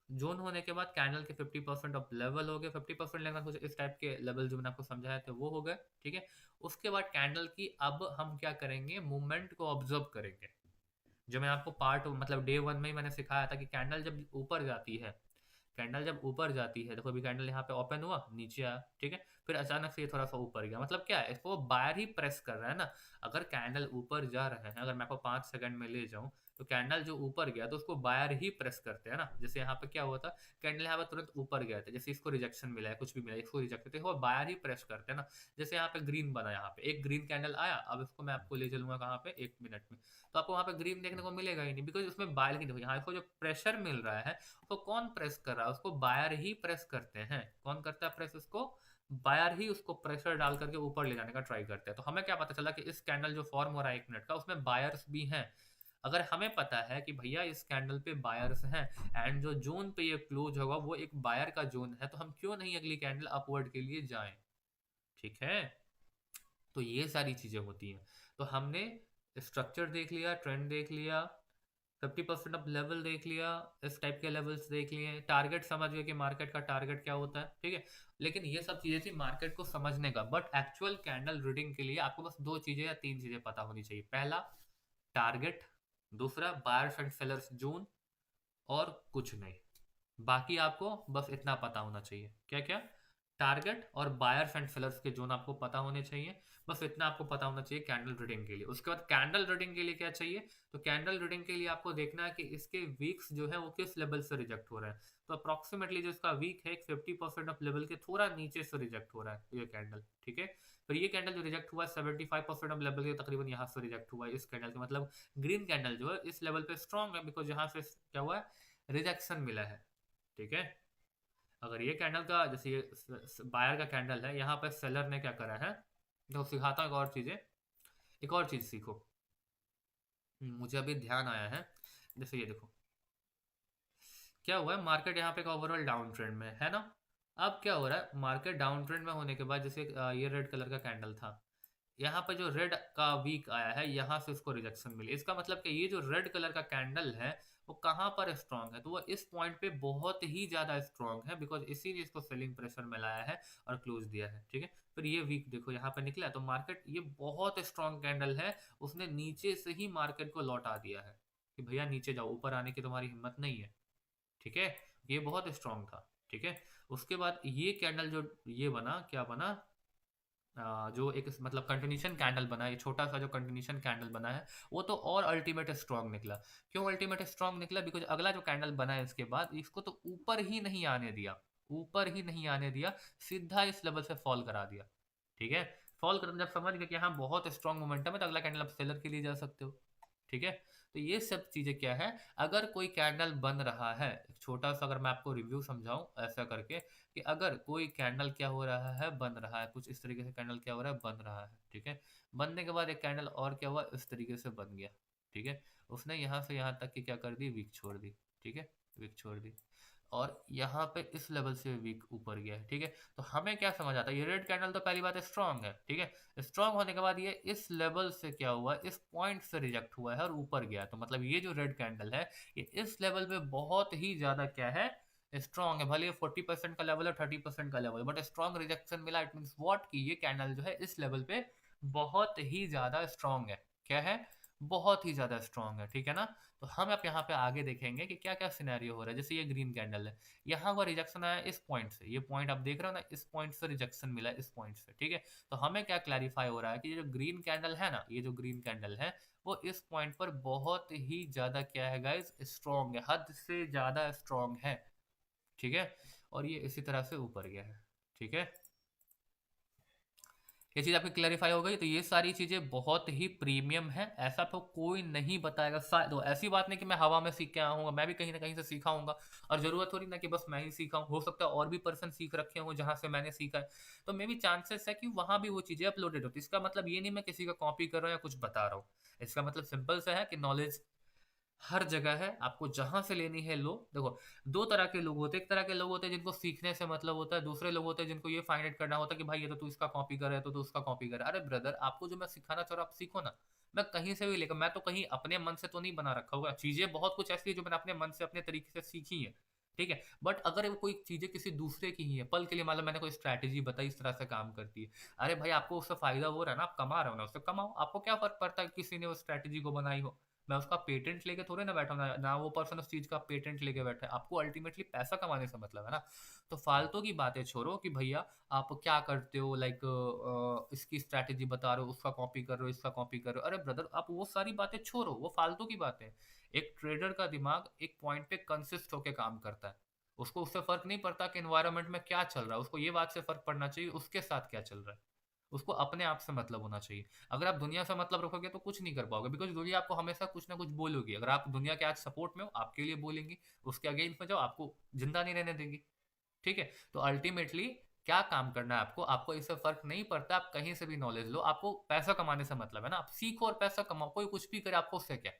जोन होने के बाद कैंडल के 50% ऑफ लेवल हो गए, 50% लेवल कुछ इस टाइप के लेवल जो मैंने आपको समझाया थे वो हो गए, ठीक है। उसके बाद कैंडल की अब हम क्या करेंगे, मूवमेंट को ऑब्जर्व करेंगे। जो मैं आपको पार्ट मतलब डे वन में ही मैंने सिखाया था कि कैंडल जब ऊपर जाती है, कैंडल जब ऊपर जाती है, देखो अभी कैंडल यहाँ पे ओपन हुआ, नीचे आया, ठीक है, फिर अचानक से ये थोड़ा सा ऊपर गया, मतलब क्या है, इसको बायर ही प्रेस कर रहा है ना। अगर कैंडल ऊपर जा रहे हैं, अगर मैं आपको 5 सेकंड में ले जाऊं, तो कैंडल जो ऊपर गया तो उसको बायर ही प्रेस करते हैं ना। जैसे यहाँ पे क्या हुआ था, कैंडल यहाँ पे तुरंत ऊपर गया था, जैसे इसको रिजेक्शन मिला है, कुछ भी मिला है, इसको रिजेक्ट करते हैं, वो बायर ही प्रेस करते हैं ना। जैसे यहाँ पे ग्रीन बना, यहाँ पे एक ग्रीन कैंडल आया, अब इसको मैं आपको ले चलूंगा कहाँ पे, 1 मिनट में, तो आपको वहाँ पे ग्रीन देखने को मिलेगा ही नहीं, बिकॉज उसमें बायर की देखो यहाँ इसको जो प्रेशर मिल रहा है, तो कौन प्रेस कर रहा है, उसको बायर ही प्रेस करते हैं। कौन करता है प्रेस उसको, बायर ही उसको प्रेशर डाल करके ऊपर ले जाने का ट्राई करते हैं। तो हमें क्या पता चला कि इस कैंडल जो फॉर्म हो रहा है 1 मिनट का, उसमें बायर्स भी हैं। अगर हमें पता है कि भैया इस कैंडल पे बायर्स हैं एंड जो जोन पे ये क्लोज होगा वो एक बायर का जोन है, तो हम क्यों नहीं अगली कैंडल अपवर्ड के लिए जाएं। ठीक है, तो ये सारी चीजें होती हैं। तो हमने स्ट्रक्चर देख लिया, ट्रेंड देख लिया, 50% ऑफ लेवल देख लिया, इस टाइप के लेवल्स देख लिए, टारगेट समझ गए कि मार्केट का टारगेट क्या होता है। ठीक है, लेकिन ये सब चीजें थी मार्केट को समझने का, बट एक्चुअल कैंडल रीडिंग के लिए आपको बस दो चीजें या तीन चीजें पता होनी चाहिए। पहला टारगेट, दूसरा बायर्स एंड सेलर्स जोन, और कुछ नहीं। बाकी आपको बस इतना पता होना चाहिए, क्या क्या, टारगेट और बायर्स एंड सेलर्स के जोन आपको पता होने चाहिए। बस इतना आपको पता होना चाहिए कैंडल रीडिंग के लिए। उसके बाद कैंडल रीडिंग के लिए क्या चाहिए, तो कैंडल रीडिंग के लिए आपको देखना है कि इसके वीक्स जो है वो किस लेवल से रिजेक्ट हो रहे हैं। तो अप्रोक्सीमेटली जो इसका वीक है 50% ऑफ लेवल के थोड़ा नीचे से रिजेक्ट हो रहा है ये कैंडल। ठीक है, फिर ये कैंडल जो रिजेक्ट हुआ है 75% ऑफ लेवल के तकरीबन यहाँ से रिजेक्ट हुआ है इस कैंडल के, मतलब ग्रीन कैंडल जो है इस लेवल पे स्ट्रॉन्ग है बिकॉज यहाँ से क्या हुआ है, रिजेक्शन मिला है। ठीक है, अगर ये कैंडल का जैसे ये बायर का कैंडल है, यहाँ पर सेलर ने क्या करा है, तो सिखाता हूँ एक और चीजें, एक और चीज सीखो। मुझे अभी ध्यान आया है, जैसे ये देखो क्या हुआ है, मार्केट यहाँ पे एक ओवरऑल डाउन ट्रेंड में है ना। अब क्या हो रहा है, मार्केट डाउन ट्रेंड में होने के बाद जैसे ये रेड कलर का कैंडल था, यहाँ पे जो रेड का वीक आया है यहाँ से उसको रिजेक्शन मिली। इसका मतलब कि ये जो रेड कलर का कैंडल है वो कहाँ पर स्ट्रांग है, तो वो इस पॉइंट पे बहुत ही ज्यादा स्ट्रांग है बिकॉज इसीलिए इसको सेलिंग प्रेशर में लाया है और क्लोज दिया है। ठीक है, फिर ये वीक देखो यहाँ पे निकला, तो मार्केट ये बहुत स्ट्रांग कैंडल है, उसने नीचे से ही मार्केट को लौटा दिया है कि भैया नीचे जाओ, ऊपर आने की तुम्हारी हिम्मत नहीं है। ठीक है, ये बहुत स्ट्रांग था। ठीक है, उसके बाद ये कैंडल जो ये बना, क्या बना, जो एक मतलब कंटिन्यूशन कैंडल बना, ये छोटा सा जो कंटिन्यूशन कैंडल बना है वो तो और अल्टीमेट स्ट्रांग निकला। क्यों अल्टीमेट स्ट्रांग निकला, बिकॉज अगला जो कैंडल बना है इसके बाद इसको तो ऊपर ही नहीं आने दिया, ऊपर ही नहीं आने दिया, सीधा इस लेवल से फॉल करा दिया। ठीक है, फॉल कर जब समझ गए कि हाँ बहुत स्ट्रांग मोमेंटम है, तो अगला कैंडल आप सेलर के लिए जा सकते हो। ठीक है, तो ये सब चीजें क्या है, अगर कोई कैंडल बन रहा है, एक छोटा सा अगर मैं आपको रिव्यू समझाऊं ऐसा करके, कि अगर कोई कैंडल क्या हो रहा है, बन रहा है कुछ इस तरीके से, कैंडल क्या हो रहा है, बन रहा है। ठीक है, बनने के बाद एक कैंडल और क्या हुआ, इस तरीके से बन गया। ठीक है, उसने यहाँ से यहाँ तक की क्या कर दी, वीक छोड़ दी। ठीक है, वीक छोड़ दी, और यहाँ पे इस लेवल से वीक ऊपर गया है। ठीक है, तो हमें क्या समझ आता है, ये रेड कैंडल तो पहली बात स्ट्रांग है। ठीक है, स्ट्रांग होने के बाद ये इस लेवल से क्या हुआ, इस पॉइंट से रिजेक्ट हुआ है और ऊपर गया, तो मतलब ये जो रेड कैंडल है ये इस लेवल पे बहुत ही ज्यादा क्या है, स्ट्रांग है। भले 40% का लेवल है, 30% का लेवल, बट स्ट्रांग रिजेक्शन मिला। इट मीन व्हाट कि ये कैंडल जो है इस लेवल पे बहुत ही ज्यादा स्ट्रांग है। क्या है, बहुत ही ज्यादा स्ट्रांग है। ठीक है ना, तो हम आप यहाँ पे आगे देखेंगे कि क्या क्या सिनेरियो हो रहा है। जैसे ये ग्रीन कैंडल है, यहाँ हुआ रिजेक्शन आया इस पॉइंट से, ये पॉइंट आप देख रहे हो ना, इस पॉइंट से रिजेक्शन मिला इस पॉइंट से। ठीक है, तो हमें क्या क्लैरिफाई हो रहा है कि ये जो ग्रीन कैंडल है ना, ये जो ग्रीन कैंडल है वो इस पॉइंट पर बहुत ही ज्यादा क्या है गाइस, स्ट्रांग है, हद से ज्यादा स्ट्रांग है। ठीक है, और ये इसी तरह से ऊपर गया है। ठीक है, ये चीज आपकी क्लैरिफाई हो गई। तो ये सारी चीजें बहुत ही प्रीमियम है, ऐसा तो कोई नहीं बताएगा। तो ऐसी बात नहीं कि मैं हवा में सीख के आया हूँ, मैं भी कहीं ना कहीं से सीखा हूँ। और जरूरत थोड़ी ना कि बस मैं ही सीखा हूँ, हो सकता है और भी पर्सन सीख रखे हों जहां से मैंने सीखा है, तो मे भी चांसेस है कि वहां भी वो चीजें अपलोडेड होती। इसका मतलब ये नहीं मैं किसी का कॉपी कर रहा हूँ या कुछ बता रहा हूँ। इसका मतलब सिंपल सा है कि नॉलेज हर जगह है, आपको जहां से लेनी है लो। देखो, दो तरह के लोग होते हैं, एक तरह के लोग होते हैं जिनको सीखने से मतलब होता है, दूसरे लोग होते हैं जिनको ये फाइंड आउट करना होता है कि भाई ये तो तू इसका कॉपी कर रहा है, तो तू उसका कॉपी कर रहा है। अरे ब्रदर, आपको जो मैं सिखाना चाह रहा हूँ आप सीखो ना, मैं कहीं से भी लेकर, मैं तो कहीं अपने मन से तो नहीं बना रखा होगा, चीजें बहुत कुछ ऐसी है जो मैंने अपने मन से अपने तरीके से सीखी है। ठीक है, बट अगर वो कोई चीजें किसी दूसरे की ही है, पल के लिए मान लो मैंने कोई स्ट्रैटेजी बताई इस तरह से काम करती है, अरे भाई आपको उससे फायदा हो रहा है ना, आप कमा रहे हो ना, उससे कमाओ, आपको क्या फर्क पड़ता है किसी ने उस स्ट्रैटेजी को बनाई हो। मैं उसका पेटेंट लेके थोड़े ना बैठा हूं, ना वो पर्सन उस चीज का पेटेंट लेके बैठा है। आपको अल्टीमेटली पैसा कमाने से मतलब है ना, तो फालतू की बातें छोड़ो कि भैया आप क्या करते हो, लाइक इसकी स्ट्रैटेजी बता रहे हो, उसका कॉपी कर रहे हो, इसका कॉपी कर रहे हो। अरे ब्रदर, आप वो सारी बातें छोड़ो, वो फालतू की बातें। एक ट्रेडर का दिमाग एक पॉइंट पे कंसिस्ट होकर काम करता है, उसको उससे फर्क नहीं पड़ता कि एनवायरनमेंट में क्या चल रहा है, उसको ये बात से फर्क पड़ना चाहिए उसके साथ क्या चल रहा है, उसको अपने आप से मतलब होना चाहिए। अगर आप दुनिया से मतलब रखोगे तो कुछ नहीं कर पाओगे, बिकॉज दुनिया आपको हमेशा कुछ ना कुछ बोलोगी। अगर आप दुनिया के आज सपोर्ट में हो, आपके लिए बोलेंगी, उसके अगेंस्ट में जाओ, आपको जिंदा नहीं रहने देंगी। ठीक है, तो अल्टीमेटली क्या काम करना है आपको, आपको इससे फर्क नहीं पड़ता, आप कहीं से भी नॉलेज लो, आपको पैसा कमाने से मतलब है ना, आप सीखो और पैसा कमाओ, कोई कुछ भी करे आपको उससे क्या।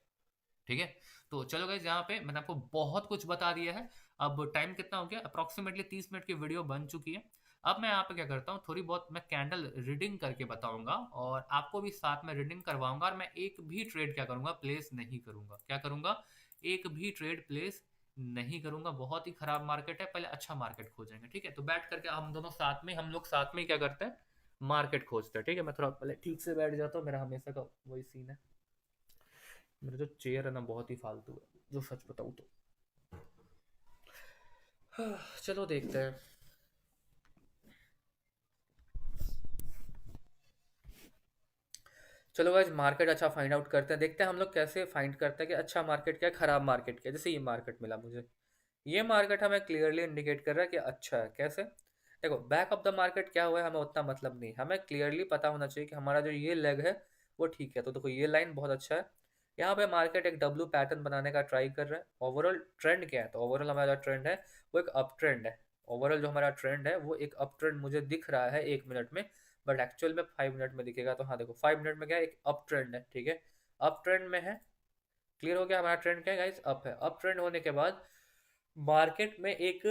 ठीक है। तो चलो गाइस, यहाँ पे मैंने आपको बहुत कुछ बता दिया है। अब टाइम कितना हो गया, अप्रोक्सीमेटली 30 मिनट की वीडियो बन चुकी है। अब मैं यहाँ पे क्या करता हूँ, थोड़ी बहुत मैं कैंडल रीडिंग करके बताऊंगा और आपको भी साथ में रीडिंग करवाऊंगा, और मैं एक भी ट्रेड क्या करूंगा, प्लेस नहीं करूंगा। क्या करूंगा, एक भी ट्रेड प्लेस नहीं करूंगा। बहुत ही खराब मार्केट है, पहले अच्छा मार्केट खोजेंगे। ठीक है, तो बैठ करके हम दोनों साथ में, हम लोग साथ में क्या करते हैं, मार्केट खोजते हैं। ठीक है, मैं थोड़ा पहले ठीक से बैठ जाता हूँ, मेरा हमेशा का वही सीन है। मेरा जो चेयर है ना, बहुत ही फालतू है, जो सच बताऊँ तो। चलो देखते हैं। चलो गाइस, मार्केट अच्छा फाइंड आउट करते हैं, देखते हैं हम लोग कैसे फाइंड करते हैं कि अच्छा मार्केट क्या है, खराब मार्केट क्या है। जैसे ये मार्केट मिला मुझे, ये मार्केट हमें क्लियरली इंडिकेट कर रहा है कि अच्छा है। कैसे, देखो बैक ऑफ द मार्केट क्या हुआ है हमें उतना मतलब नहीं, हमें क्लियरली पता होना चाहिए कि हमारा जो ये लेग है वो ठीक है। तो देखो ये लाइन बहुत अच्छा है। यहाँ पे मार्केट एक डब्ल्यू पैटर्न बनाने का ट्राई कर रहा है। ओवरऑल ट्रेंड क्या है, तो ओवरऑल हमारा ट्रेंड है वो एक अप ट्रेंड है। ओवरऑल जो हमारा ट्रेंड है वो एक अप ट्रेंड मुझे दिख रहा है 1 मिनट में, बट एक्चुअल में 5 मिनट में दिखेगा। तो हाँ देखो 5 मिनट में क्या है, एक अप ट्रेंड है। ठीक है, अप ट्रेंड में है। क्लियर हो गया, हमारा ट्रेंड क्या है गाइस, अप है। अप ट्रेंड होने के बाद मार्केट में एक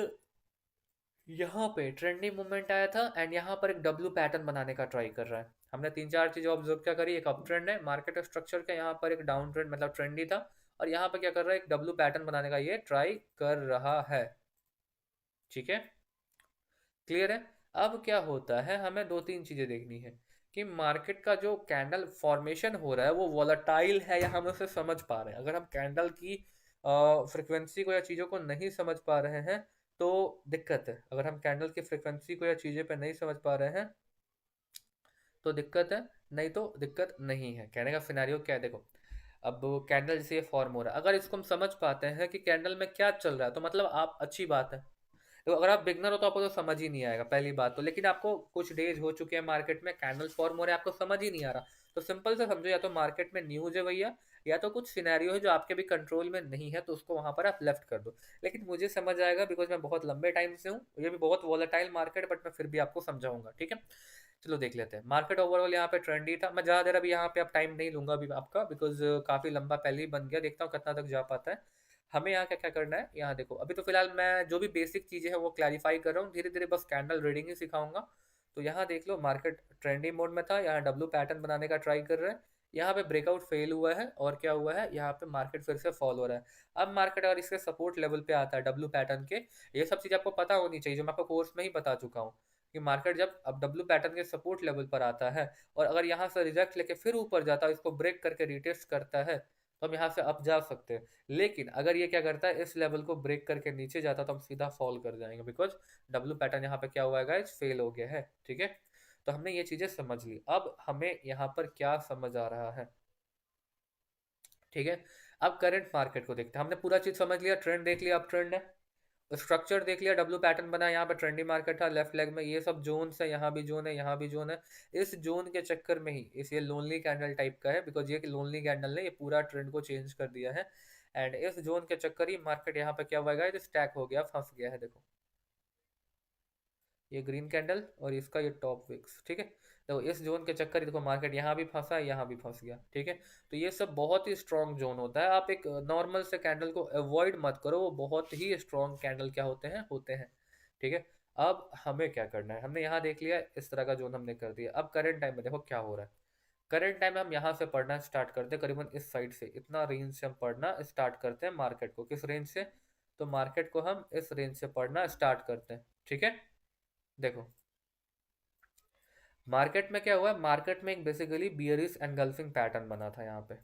यहाँ पे ट्रेंडिंग मूवमेंट आया था, एंड यहाँ पर एक डब्ल्यू पैटर्न बनाने का ट्राई कर रहा है। हमने तीन चार चीजें ऑब्जर्व क्या करी, एक अप ट्रेंड है मार्केट स्ट्रक्चर का, यहाँ पर एक डाउन ट्रेंड मतलब ट्रेंडी था, और यहाँ पर क्या कर रहा है, एक डब्ल्यू पैटर्न बनाने का ये ट्राई कर रहा है। ठीक है, क्लियर है। अब क्या होता है, हमें दो तीन चीजें देखनी है कि मार्केट का जो कैंडल फॉर्मेशन हो रहा है वो वॉलेटाइल है या हम उसे समझ पा रहे हैं। अगर हम कैंडल की फ्रिक्वेंसी को या चीज़ों को नहीं समझ पा रहे हैं तो दिक्कत है। अगर हम कैंडल की फ्रिक्वेंसी को या चीज़ें पे नहीं समझ पा रहे हैं तो दिक्कत है, नहीं तो दिक्कत नहीं है। कहने का सिनेरियो क्या है, देखो अब कैंडल जैसे ये फॉर्म हो रहा है, अगर इसको हम समझ पाते हैं कि कैंडल में क्या चल रहा है तो मतलब आप अच्छी बात है। तो अगर आप बिगनर हो तो आपको तो समझ ही नहीं आएगा पहली बात तो। लेकिन आपको कुछ डेज हो चुके हैं मार्केट में, कैंडल फॉर्म हो रहे हैं, आपको समझ ही नहीं आ रहा, तो सिंपल से समझो, या तो मार्केट में न्यूज है भैया, या तो कुछ सिनेरियो है जो आपके भी कंट्रोल में नहीं है, तो उसको वहां पर आप लेफ्ट कर दो। लेकिन मुझे समझ आएगा बिकॉज मैं बहुत लंबे टाइम से हूँ, ये भी बहुत वॉलेटाइल मार्केट, बट मैं फिर भी आपको समझाऊंगा। ठीक है, चलो देख लेते हैं। मार्केट ओवरऑल यहाँ पे ट्रेंडी था। मैं ज़्यादा देर अभी यहाँ पे अब टाइम नहीं लूंगा अभी आपका, बिकॉज काफ़ी लंबा पहले ही बन गया। देखता हूँ कितना तक जा पाता है। हमें यहाँ क्या क्या करना है, यहाँ देखो अभी तो फिलहाल मैं जो भी बेसिक चीज़ें हैं वो क्लैरिफाई कर रहा हूँ, धीरे धीरे बस कैंडल रीडिंग ही सिखाऊंगा। तो यहाँ देख लो, मार्केट ट्रेंडी मोड में था, यहाँ डब्ल्यू पैटर्न बनाने का ट्राई कर रहा है, यहाँ पे ब्रेकआउट फेल हुआ है, और क्या हुआ है, यहाँ पे मार्केट फिर से फॉल हो रहा है। अब मार्केट अगर इसके सपोर्ट लेवल पे आता है डब्ल्यू पैटर्न के, ये सब चीज़ आपको पता होनी चाहिए जो मैं आपको कोर्स में ही बता चुका हूँ, कि मार्केट जब अब डब्ल्यू पैटर्न के सपोर्ट लेवल पर आता है और अगर यहाँ से रिजेक्ट लेके फिर ऊपर जाता है, इसको ब्रेक करके रिटेस्ट करता है, तो हम यहाँ से अप जा सकते हैं। लेकिन अगर ये क्या करता है, इस लेवल को ब्रेक करके नीचे जाता है, तो हम सीधा फॉल कर जाएंगे, बिकॉज डब्ल्यू पैटर्न यहाँ पे क्या हुआ है गाइस, फेल हो गया है। ठीक है, तो हमने ये चीजें समझ ली। अब हमें यहाँ पर क्या समझ आ रहा है, ठीक है, अब करंट मार्केट को देखते हैं। हमने पूरा चीज समझ लिया, ट्रेंड देख लिया, अप ट्रेंड है, स्ट्रक्चर देख लिया, डब्ल्यू पैटर्न बना, यहाँ पे ट्रेंडी मार्केट था लेफ्ट लेग में, ये सब जोन है, यहाँ भी जोन है, यहाँ भी जोन है। इस जोन के चक्कर में ही इस ये लोनली कैंडल टाइप का है, बिकॉज ये लोनली कैंडल ने ये पूरा ट्रेंड को चेंज कर दिया है, एंड इस जोन के चक्कर ही मार्केट यहाँ पे क्या हुआ है, स्टैक हो गया, फंस गया है। देखो ये ग्रीन कैंडल और इसका ये टॉप विक्स। ठीक है, देखो इस जोन के चक्कर, देखो मार्केट यहाँ भी फंसा है, यहाँ भी फंस गया। ठीक है, तो ये सब बहुत ही स्ट्रॉन्ग जोन होता है, आप एक नॉर्मल से कैंडल को अवॉइड मत करो, वो बहुत ही स्ट्रॉन्ग कैंडल क्या होते हैं। ठीक है, अब हमें क्या करना है, हमने यहाँ देख लिया इस तरह का जोन हमने कर दिया। अब करंट टाइम में देखो क्या हो रहा है, करंट टाइम में हम यहाँ से पढ़ना स्टार्ट करते हैं, करीबन इस साइड से इतना रेंज से हम पढ़ना स्टार्ट करते हैं मार्केट को। किस रेंज से, तो मार्केट को हम इस रेंज से पढ़ना स्टार्ट करते हैं। ठीक है, देखो मार्केट में क्या हुआ है, मार्केट में एक बेसिकली बियरिश एनगल्फिंग पैटर्न बना था यहाँ पे।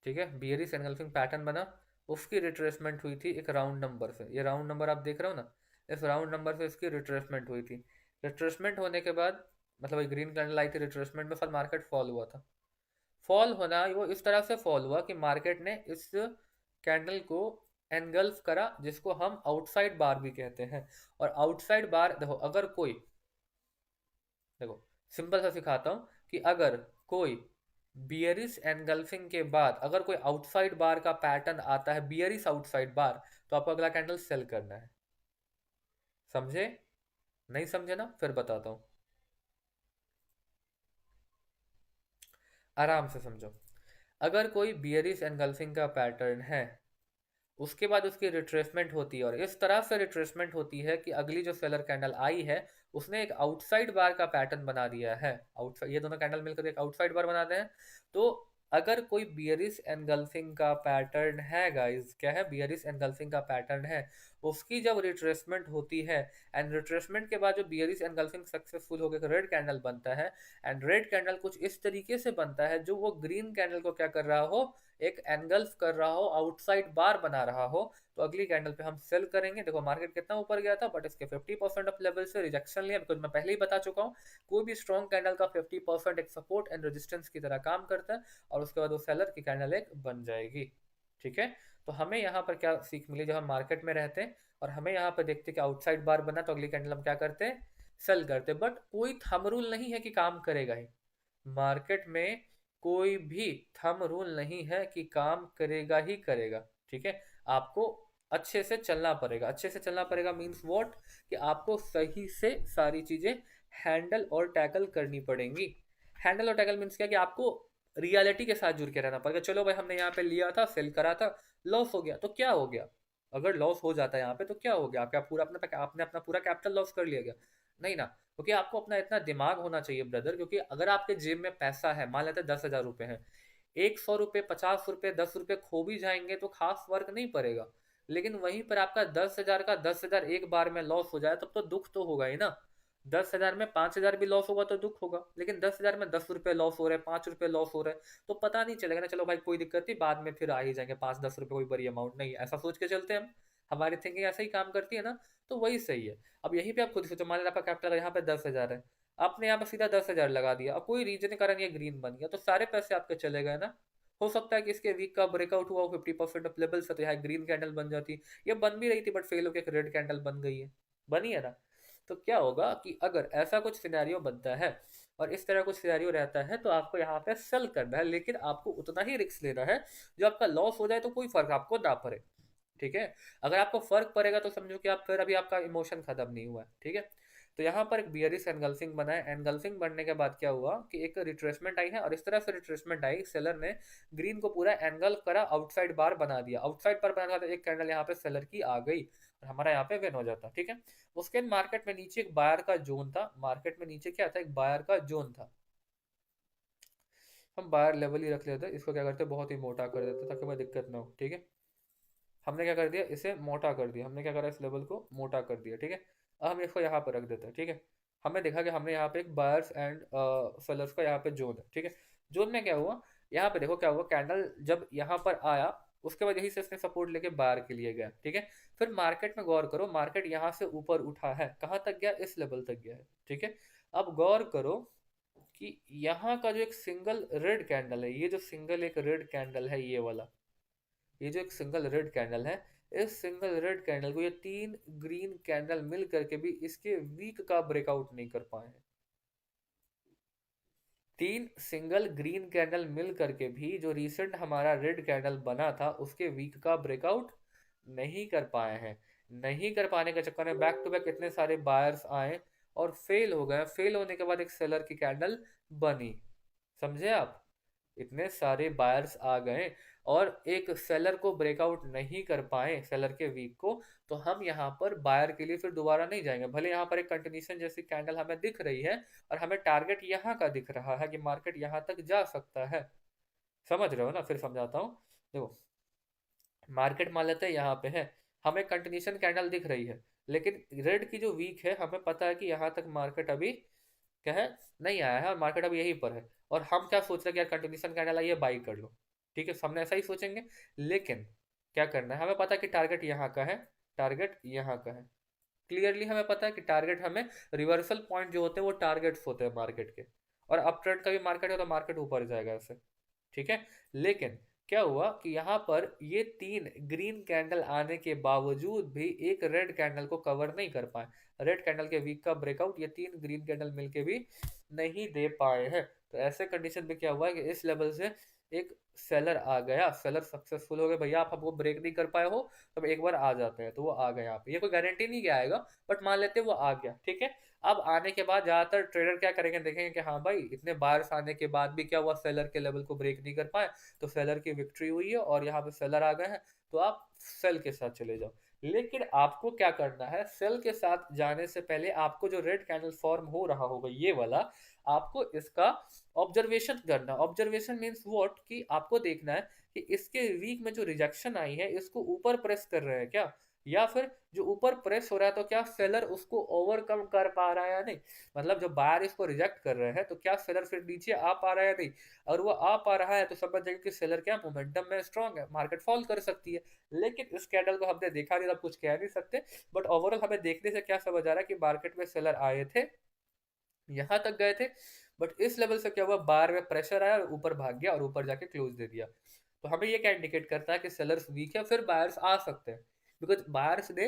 ठीक है, बियरिश एनगल्फिंग पैटर्न बना, उसकी रिट्रेसमेंट हुई थी एक राउंड नंबर से। ये राउंड नंबर आप देख रहे हो ना, इस राउंड नंबर से इसकी रिट्रेसमेंट हुई थी। रिट्रेसमेंट होने के बाद मतलब ग्रीन कैंडल आई थी, रिट्रेसमेंट में फिर मार्केट फॉल हुआ था। फॉल होना वो इस तरह से फॉल हुआ कि मार्केट ने इस कैंडल को एनगल्फ करा, जिसको हम आउटसाइड बार भी कहते हैं। और आउटसाइड बार देखो, अगर कोई, देखो सिंपल सा सिखाता हूं कि अगर कोई बियरिश एनगल्फिंग के बाद अगर कोई आउटसाइड बार का पैटर्न आता है, बियरिश आउटसाइड बार, तो आपको अगला कैंडल सेल करना है। समझे, नहीं समझे ना, फिर बताता हूं, आराम से समझो। अगर कोई बियरिश एनगल्फिंग का पैटर्न है, उसके बाद उसकी रिट्रेसमेंट होती है और इस तरह से रिट्रेसमेंट होती है कि अगली जो सेलर कैंडल आई है उसने एक आउटसाइड बार का पैटर्न बना दिया है, आउटसाइड, ये दोनों कैंडल मिलकर एक आउटसाइड बार बनाते हैं। तो अगर कोई बियरिश एनगल्फिंग का पैटर्न है गाइस, क्या है, बियरिश एनगल्फिंग का पैटर्न है, उसकी जब रिट्रेसमेंट होती है एंड रिट्रेसमेंट के बाद जो बियरिश एनगल्फिंग सक्सेसफुल होकर रेड कैंडल बनता है एंड रेड कैंडल कुछ इस तरीके से बनता है जो वो ग्रीन कैंडल को क्या कर रहा हो, एक एनगल्फ कर रहा हो, आउटसाइड बार बना रहा हो, तो अगली कैंडल पे हम सेल करेंगे। देखो मार्केट कितना ऊपर गया था बट इसके 50% ऑफ लेवल से रिजेक्शन लिया, बिकॉज मैं पहले ही बता चुका हूँ कोई भी स्ट्रॉन्ग कैंडल का 50% एक सपोर्ट एंड रेजिस्टेंस की तरह काम करता है और उसके बाद वो सेलर की कैंडल एक बन जाएगी। ठीक है, तो हमें यहाँ पर क्या सीख मिली, जब हम मार्केट में रहते हैं और हमें यहाँ पर देखते कि आउटसाइड बार बना तो अगली कैंडल हम क्या करते हैं, सेल करते। बट कोई थंब रूल नहीं है कि काम करेगा ही, मार्केट में कोई भी थंब रूल नहीं है कि काम करेगा ही करेगा। ठीक है, आपको अच्छे से चलना पड़ेगा, अच्छे से चलना पड़ेगा मीन्स व्हाट, कि आपको सही से सारी चीजें हैंडल और टैकल करनी पड़ेंगी। हैंडल और टैकल मीन्स क्या, कि आपको रियलिटी के साथ जुड़ के रहना पड़ेगा। चलो भाई हमने यहाँ पे लिया था, सेल करा था, लॉस हो गया तो क्या हो गया, अगर लॉस हो जाता है यहाँ पे तो क्या हो गया, आपका पूरा अपना आपने अपना पूरा कैपिटल लॉस कर लिया गया, नहीं ना। क्योंकि आपको अपना इतना दिमाग होना चाहिए ब्रदर, क्योंकि अगर आपके जेब में पैसा है, मान लेते हैं 10,000 रुपए है, 100 रुपये, 50 रुपये, 10 रुपये खो भी जाएंगे तो खास फर्क नहीं पड़ेगा, लेकिन वहीं पर आपका 10,000 का 10,000 एक बार में लॉस हो जाए तब तो दुख तो होगा ही ना। 10,000 में 5,000 भी लॉस होगा तो दुख होगा, लेकिन 10,000 में 10 रुपये लॉस हो रहे हैं, 5 रुपये लॉस हो रहे हैं, तो पता नहीं चलेगा ना, चलो भाई कोई दिक्कत नहीं, बाद में फिर आ ही जाएंगे, 5-10 रुपये कोई बड़ी अमाउंट नहीं है, ऐसा सोच के चलते हैं हम, हमारी थिंकिंग ऐसा ही काम करती है ना, तो वही सही है। अब यहीं पे आप खुद सोचो, मान लीजिए आपका कैपिटल यहाँ पे 10,000 है, आपने यहाँ पे सीधा 10,000 लगा दिया, अब कोई रीजन के कारण ये ग्रीन बन गया तो सारे पैसे आपके चले गए ना। हो सकता है कि इसके वीक का ब्रेकआउट हुआ 50% ऑफ लेवल से, तो यहाँ ग्रीन कैंडल बन जाती, ये बन भी रही थी बट फेल होकर एक रेड कैंडल बन गई है, बनी है ना। तो क्या होगा कि अगर ऐसा कुछ सिनेरियो बनता है और इस तरह कुछ सिनेरियो रहता है तो आपको यहाँ पे सेल करना है, लेकिन आपको उतना ही रिस्क लेना है, जो आपका लॉस हो जाए तो कोई फर्क आपको ना पड़े। ठीक है, अगर आपको फर्क पड़ेगा तो समझो कि आप फिर अभी आपका इमोशन खत्म नहीं हुआ है। ठीक है, तो यहाँ पर एक बियरिश एनगल्फिंग बना है, एनगल्फिंग बनने के बाद क्या हुआ कि एक रिट्रेसमेंट आई है और इस तरह से रिट्रेसमेंट आई, सेलर ने ग्रीन को पूरा एनगल्फ करा, आउटसाइड बार बना दिया, आउटसाइड बार बना दिया, एक कैंडल यहाँ पे सेलर की आ गई और हमारा यहाँ पे विन हो जाता। ठीक है, उसके मार्केट में नीचे एक बायर का जोन था, मार्केट में नीचे क्या था, एक बायर का जोन था, हम बायर लेवल ही रख लेते, इसको क्या करते, बहुत ही मोटा कर देते ताकि हमें दिक्कत ना हो। ठीक है, हमने क्या कर दिया, इसे मोटा कर दिया, हमने क्या करा, इस लेवल को मोटा कर दिया। ठीक है, अब हम इसको यहाँ पर रख देते हैं। ठीक है, हमें देखा कि हमने यहाँ पे एक बायर्स एंड सेलर्स का यहाँ पे जोन है। ठीक है, जोन में क्या हुआ, यहाँ पे देखो क्या हुआ, कैंडल जब यहाँ पर आया उसके बाद यही से इसने सपोर्ट लेके बायर के लिए गया। ठीक है, फिर मार्केट में गौर करो, मार्केट यहाँ से ऊपर उठा है, कहाँ तक गया, इस लेवल तक गया है। ठीक है, अब गौर करो कि यहाँ का जो एक सिंगल रेड कैंडल है, ये जो सिंगल एक रेड कैंडल है, ये वाला, ये जो एक सिंगल रेड कैंडल है, इस सिंगल रेड कैंडल को ये तीन ग्रीन कैंडल मिल करके भी इसके वीक का ब्रेकआउट नहीं कर पाए हैं। तीन सिंगल ग्रीन कैंडल मिल करके भी जो रिसेंट हमारा रेड कैंडल बना था उसके वीक का ब्रेकआउट नहीं कर पाए हैं। नहीं कर पाने के चक्कर में बैक टू बैक इतने सारे बायर्स आए और फेल हो गए, फेल होने के बाद एक सेलर की कैंडल बनी। समझे आप, इतने सारे बायर्स आ गए और एक सेलर को ब्रेकआउट नहीं कर पाए, सेलर के वीक को, तो हम यहाँ पर बायर के लिए फिर दोबारा नहीं जाएंगे। भले यहाँ पर एक कंटिन्यूशन जैसी कैंडल हमें दिख रही है और हमें टारगेट यहाँ का दिख रहा है कि मार्केट यहाँ तक जा सकता है, समझ रहे हो ना, फिर समझाता हूँ। देखो मार्केट मान लेते हैं यहाँ पे है, हमें कंटिन्यूशन कैंडल दिख रही है, लेकिन रेड की जो वीक है हमें पता है कि यहाँ तक मार्केट अभी क्या है, नहीं आया है और मार्केट अभी यहीं पर है, और हम क्या सोच रहे हैं कि यार कंटिन्यूशन कैंडल आई है, बाई कर लो। ठीक है, हमने ऐसा ही सोचेंगे, लेकिन क्या करना है, हमें पता है कि टारगेट यहाँ का है, टारगेट यहाँ का है, क्लियरली हमें पता है कि टारगेट हमें, रिवर्सल पॉइंट जो होते हैं वो टारगेट्स होते हैं मार्केट के, और अप ट्रेंड का भी मार्केट है तो मार्केट ऊपर जाएगा ऐसे। ठीक है, लेकिन क्या हुआ कि यहाँ पर ये तीन ग्रीन कैंडल आने के बावजूद भी एक रेड कैंडल को कवर नहीं कर पाए, रेड कैंडल के वीक का ब्रेकआउट ये तीन ग्रीन कैंडल मिलके भी नहीं दे पाए हैं। तो ऐसे कंडीशन में क्या हुआ कि इस लेवल से एक सेलर आ गया, सेलर सक्सेसफुल हो गए, भैया आप हमको ब्रेक नहीं कर पाए हो तो एक बार आ जाते हैं, तो वो आ गए यहाँ पे, ये कोई गारंटी नहीं कि आएगा बट मान लेते वो आ गया। ठीक है, अब आने के बाद ज्यादातर ट्रेडर क्या करेंगे, देखेंगे कि हाँ भाई इतने बार्स आने के बाद भी क्या हुआ, सेलर के लेवल को ब्रेक नहीं कर पाए, तो सेलर की विक्ट्री हुई है और यहाँ पे सेलर आ गए हैं, तो आप सेल के साथ चले जाओ। लेकिन आपको क्या करना है, सेल के साथ जाने से पहले आपको जो रेड कैंडल फॉर्म हो रहा होगा ये वाला, आपको इसका ऑब्जर्वेशन करना। ऑब्जर्वेशन मीन्स व्हाट, कि आपको देखना है कि इसके वीक में जो रिजेक्शन आई है इसको ऊपर प्रेस कर रहे हैं क्या, या फिर जो ऊपर प्रेस हो रहा है तो क्या सेलर उसको ओवरकम कर पा रहा है या नहीं। मतलब जो बायर इसको रिजेक्ट कर रहे हैं तो क्या सेलर फिर नीचे आ पा रहा है या नहीं। और वो आ पा रहा है तो समझ जाएंगे कि सेलर क्या मोमेंटम में स्ट्रांग है, मार्केट फॉल कर सकती है। लेकिन इस कैंडल को हमने देखा नहीं, अब कुछ कह नहीं सकते, बट ओवरऑल हमें देखने से क्या समझ आ रहा है कि मार्केट में सेलर आए थे, यहां तक गए थे, बट इस लेवल से क्या हुआ, बार में प्रेशर आया और ऊपर भाग गया और ऊपर जाके क्लोज दे दिया। तो हमें ये क्या इंडिकेट करता है कि सेलर्स वीक है, फिर बायर्स आ सकते हैं। बिकॉज बायर्स ने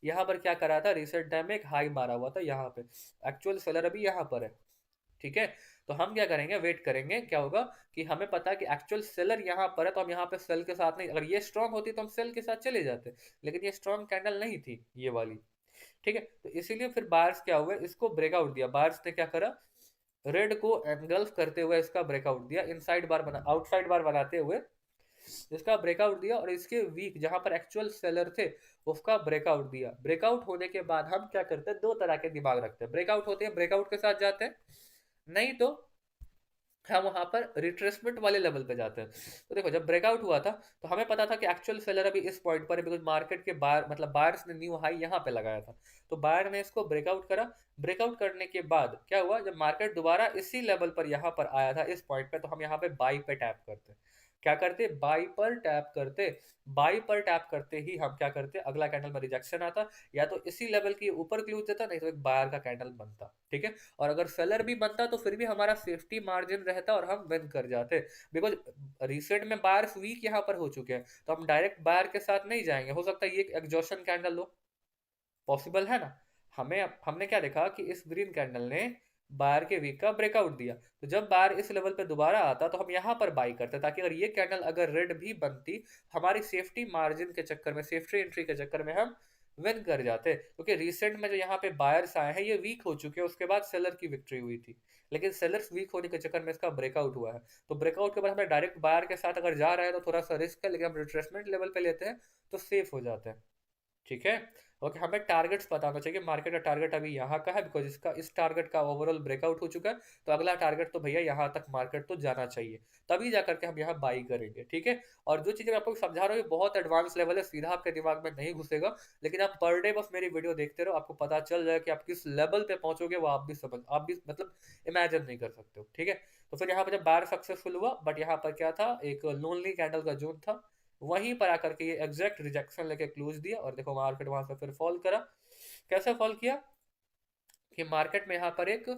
यहाँ पर क्या करा था, रिसेंट टाइम में एक हाई मारा हुआ था यहाँ पे, एक्चुअल सेलर अभी यहाँ पर है, ठीक है। तो हम क्या करेंगे, वेट करेंगे, क्या होगा कि हमें पता है कि एक्चुअल सेलर यहाँ पर है, तो हम यहाँ पे सेल के साथ नहीं, अगर ये स्ट्रांग होती तो हम सेल के साथ चले जाते, लेकिन ये स्ट्रांग कैंडल नहीं थी ये वाली, ठीक है। तो इसीलिए फिर बायर्स क्या हुआ, इसको ब्रेकआउट दिया, बायर्स ने क्या करा, रेड को एनगल्फ करते हुए इसका ब्रेकआउट दिया, इनसाइड बार बना, आउटसाइड बार बनाते हुए इसका ब्रेकआउट दिया, और इसके वीक जहां पर एक्चुअल सेलर थे उसका ब्रेकआउट दिया। ब्रेकआउट होने के बाद हम क्या करते हैं, दो तरह के दिमाग रखते हैं, ब्रेकआउट होते हैं ब्रेकआउट के साथ जाते हैं, नहीं तो हम वहां पर रिट्रेसमेंट वाले लेवल पे जाते हैं। तो देखो जब ब्रेकआउट हुआ था तो हमें पता था कि एक्चुअल सेलर अभी इस पॉइंट पर है, बिकॉज मार्केट के बायर मतलब बायर्स ने न्यू हाई यहाँ पे लगाया था, तो बायर ने इसको ब्रेकआउट करा। ब्रेकआउट करने के बाद क्या हुआ, जब मार्केट दोबारा इसी लेवल पर यहाँ पर आया था इस पॉइंट पे, तो हम यहाँ पे बाई पे टैप करते, क्या करते, बाई पर टैप करते। बाई पर टैप करते ही हम क्या करते, अगला कैंडल में रिजेक्शन आता, या तो इसी लेवल के ऊपर क्लोज देता, नहीं तो एक बायर का कैंडल बनता, ठीक है। और अगर सेलर भी बनता तो फिर भी हमारा सेफ्टी मार्जिन रहता और हम विन कर जाते, बिकॉज रिसेंट में बायर्स वीक यहाँ पर हो चुके हैं, तो हम डायरेक्ट बायर के साथ नहीं जाएंगे, हो सकता है ये एग्जॉशन कैंडल लो, पॉसिबल है ना। हमें हमने क्या देखा कि इस ग्रीन कैंडल ने बायर के वीक का ब्रेकआउट दिया, तो जब बायर इस लेवल पे दोबारा आता तो हम यहाँ पर बाई करते, ताकि अगर ये कैंडल अगर रेड भी बनती, हमारी सेफ्टी मार्जिन के चक्कर में, सेफ्टी एंट्री के चक्कर में हम विन कर जाते, क्योंकि रिसेंट में जो यहाँ पे बायर्स आए हैं ये वीक हो चुके हैं, उसके बाद सेलर की विक्ट्री हुई थी, लेकिन सेलर्स वीक होने के चक्कर में इसका ब्रेकआउट हुआ है। तो ब्रेकआउट के बाद हमें डायरेक्ट बायर के साथ अगर जा रहे हैं तो थोड़ा सा रिस्क है, लेकिन हम रिट्रेसमेंट लेवल पे लेते हैं तो सेफ हो जाते हैं, ठीक है। ओके, हमें टारगेट्स पता होना चाहिए, मार्केट का टारगेट अभी यहाँ का है, बिकॉज इसका इस टारगेट का ओवरऑल ब्रेकआउट हो चुका है, तो अगला टारगेट तो भैया यहाँ तक मार्केट तो जाना चाहिए, तभी जा करके हम यहाँ बाई करेंगे, ठीक है। और जो चीज़ें मैं आपको समझा रहा हूँ ये बहुत एडवांस लेवल है, सीधा आपके दिमाग में नहीं घुसेगा, लेकिन आप पर डे बस मेरी वीडियो देखते रहो, आपको पता चल जाए कि आप किस लेवल पे पहुंचोगे, वो आप भी समझ, आप भी मतलब इमेजिन नहीं कर सकते हो, ठीक है। तो फिर यहाँ पर जब बार सक्सेसफुल हुआ, बट यहाँ पर क्या था, एक लोनली कैंडल का जोन था, वहीं पर आकर के ये एग्जैक्ट रिजेक्शन लेके क्लोज दिया, और देखो मार्केट वहां से फिर फॉल करा। कैसे फॉल किया कि मार्केट में यहाँ पर एक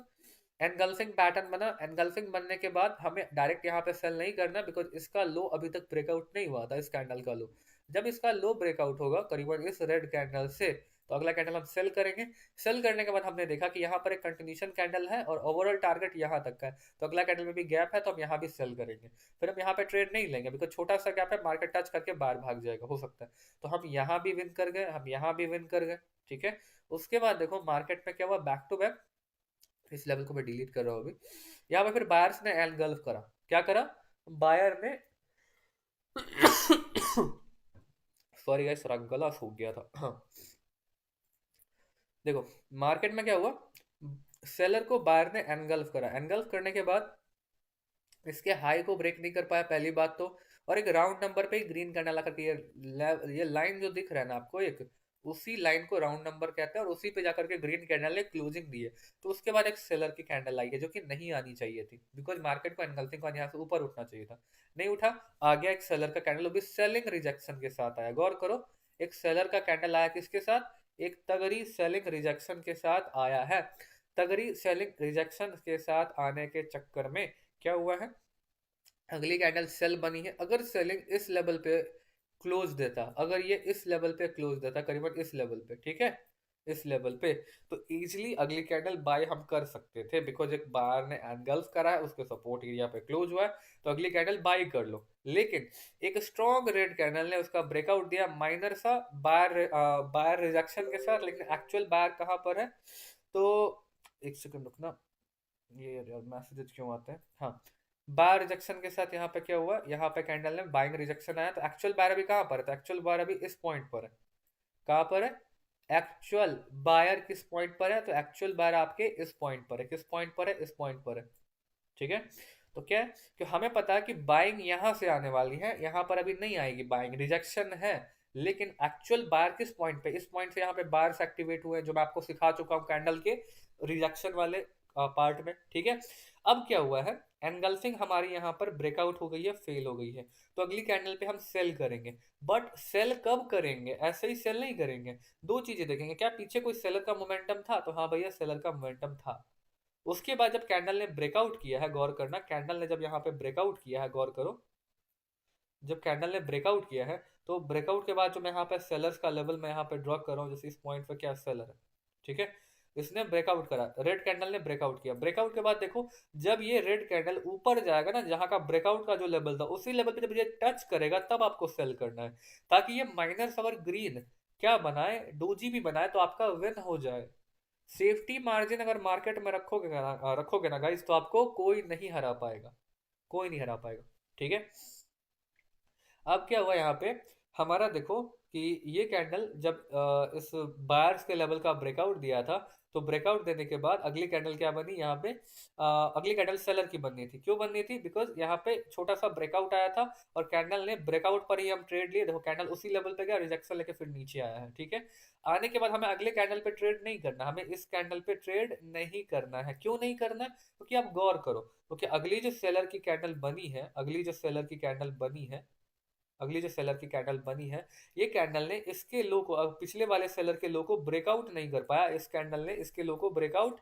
एनगल्फिंग पैटर्न बना, एनगल्फिंग बनने के बाद हमें डायरेक्ट यहाँ पे सेल नहीं करना, बिकॉज इसका लो अभी तक ब्रेकआउट नहीं हुआ था, इस कैंडल का लो। जब इसका लो ब्रेकआउट होगा करीबन इस रेड कैंडल से, तो अगला कैंडल हम सेल करेंगे। सेल करने के बाद हमने देखा कि यहाँ पर एक कंटिन्यूशन कैंडल है और ओवरऑल टारगेट यहाँ तक का है, तो अगला कैंडल में भी गैप है, तो हम यहाँ भी सेल करेंगे। फिर हम यहाँ पे ट्रेड नहीं लेंगे, बिकॉज छोटा सा गैप है, मार्केट टच करके बाहर भाग जाएगा, हो सकता है। तो हम यहाँ भी विन कर गए, हम यहाँ भी विन कर गए, ठीक है। उसके बाद देखो मार्केट में क्या हुआ, बैक टू बैक, इस लेवल को मैं डिलीट कर रहा हूँ अभी। यहाँ पे फिर बायर्स ने एनगल्फ करा, क्या करा, बायर ने सॉरी गाइस, थोड़ा गला सूख गया था, हाँ। देखो मार्केट में क्या हुआ, सेलर को बायर ने एनगल्फ करा, एनगल्फ करने के बाद इसके हाई को ब्रेक नहीं कर पाया पहली बात तो, और एक राउंड नंबर पे ग्रीन कैंडल आकर के ये लाइन जो दिख रहा है ना आपको, एक उसी लाइन को राउंड नंबर कहते हैं, और उसी पे जाकर के ग्रीन कैंडल ने क्लोजिंग दी है। तो उसके बाद एक सेलर की कैंडल आई है जो कि नहीं आनी चाहिए थी, बिकॉज मार्केट को एनगल्फिंग का यहाँ से ऊपर उठना चाहिए था, नहीं उठा। आ गया एक सेलर का कैंडल, वो भी सेलिंग रिजेक्शन के साथ आया, गौर करो, एक सेलर का कैंडल आया किसके साथ, एक तगड़ी सेलिंग रिजेक्शन के साथ आया है। तगड़ी सेलिंग रिजेक्शन के साथ आने के चक्कर में क्या हुआ है, अगली कैंडल सेल बनी है, अगर सेलिंग इस लेवल पे क्लोज देता, अगर ये इस लेवल पे क्लोज देता करीबन इस लेवल पे, ठीक है, इस लेवल पे, तो इजीली अगली कैंडल बाय हम कर सकते थे, बिकॉज एक बायर ने एनगल्फ करा है, उसके सपोर्ट एरिया पे क्लोज हुआ है, तो अगली कैंडल बाय कर लो। लेकिन एक स्ट्रॉन्ग रेड कैंडल ने उसका ब्रेकआउट दिया माइनर सा बायर बायर रिजेक्शन के साथ, लेकिन एक्चुअल बायर कहाँ पर है, तो एक सेकंड रुकना, ये यार मैसेजेस क्यों आते हैं। हाँ, बाय रिजेक्शन के साथ यहाँ पे क्या हुआ, यहाँ पे कैंडल ने बाइंग रिजेक्शन आया, तो एक्चुअल बायर अभी कहाँ पर है, तो एक्चुअल बायर अभी इस पॉइंट पर है। कहाँ पर है, एक्चुअल बायर किस पॉइंट पर है, तो एक्चुअल बायर आपके इस पॉइंट पर है। किस पॉइंट पर है, इस पॉइंट पर है। ठीक है, तो क्या है कि हमें पता है कि बाइंग यहां से आने वाली है, यहां पर अभी नहीं आएगी बाइंग, रिजेक्शन है। लेकिन एक्चुअल बायर किस पॉइंट पे, इस पॉइंट से यहाँ पे बायर्स एक्टिवेट हुए हैं, जो मैं आपको सिखा चुका हूँ कैंडल के रिजेक्शन वाले पार्ट में। ठीक है, अब क्या हुआ है, एनगल्फिंग हमारी यहाँ पर ब्रेकआउट हो गई है, फेल हो गई है, तो अगली कैंडल पे हम सेल करेंगे। बट सेल कब करेंगे, ऐसे ही सेल नहीं करेंगे, दो चीजें देखेंगे, क्या पीछे कोई सेलर का मोमेंटम था, तो हाँ भैया सेलर का मोमेंटम था। उसके बाद जब कैंडल ने ब्रेकआउट किया है, गौर करना, कैंडल ने जब यहाँ पे ब्रेकआउट किया है, गौर करो, जब कैंडल ने ब्रेकआउट किया है, तो ब्रेकआउट के बाद जो मैं यहाँ पे सेलर्स का लेवल मैं यहाँ पे ड्रॉ कर रहा हूँ, जैसे इस पॉइंट पे क्या सेलर है। ठीक है, इसने ब्रेकआउट करा, रेड कैंडल ने ब्रेकआउट किया, ब्रेकआउट के बाद देखो, जब ये रेड कैंडल ऊपर जाएगा ना, जहां का ब्रेकआउट का जो लेवल था, उसी लेवल पे जब ये टच करेगा, तब आपको सेल करना है, ताकि ये माइनस और ग्रीन क्या बनाए, डोजी भी बनाए, तो आपका विन हो जाए। सेफ्टी मार्जिन अगर मार्केट में रखोगे ना गाइस, तो आपको कोई नहीं हरा पाएगा, कोई नहीं हरा पाएगा। ठीक है, अब क्या हुआ यहाँ पे, हमारा देखो कि ये कैंडल जब इस बायर्स के लेवल का ब्रेकआउट दिया था, तो ब्रेकआउट देने के बाद अगली कैंडल क्या बनी यहाँ पे, अगली कैंडल सेलर की बननी थी। क्यों बननी थी, बिकॉज यहाँ पे छोटा सा ब्रेकआउट आया था, और कैंडल ने ब्रेकआउट पर ही हम ट्रेड लिए, देखो कैंडल उसी लेवल पे गया, रिजेक्शन लेके फिर नीचे आया है। ठीक है, आने के बाद हमें अगले कैंडल पे ट्रेड नहीं करना, हमें इस कैंडल पे ट्रेड नहीं करना है। क्यों नहीं करना है, क्योंकि आप गौर करो, क्योंकि अगली जो सेलर की कैंडल बनी है, अगली जो सेलर की कैंडल बनी है, अगली जो सेलर की कैंडल बनी है, ये कैंडल ने इसके लो को, पिछले वाले सेलर के लो को ब्रेकआउट नहीं कर पाया, इस कैंडल ने इसके लो को ब्रेकआउट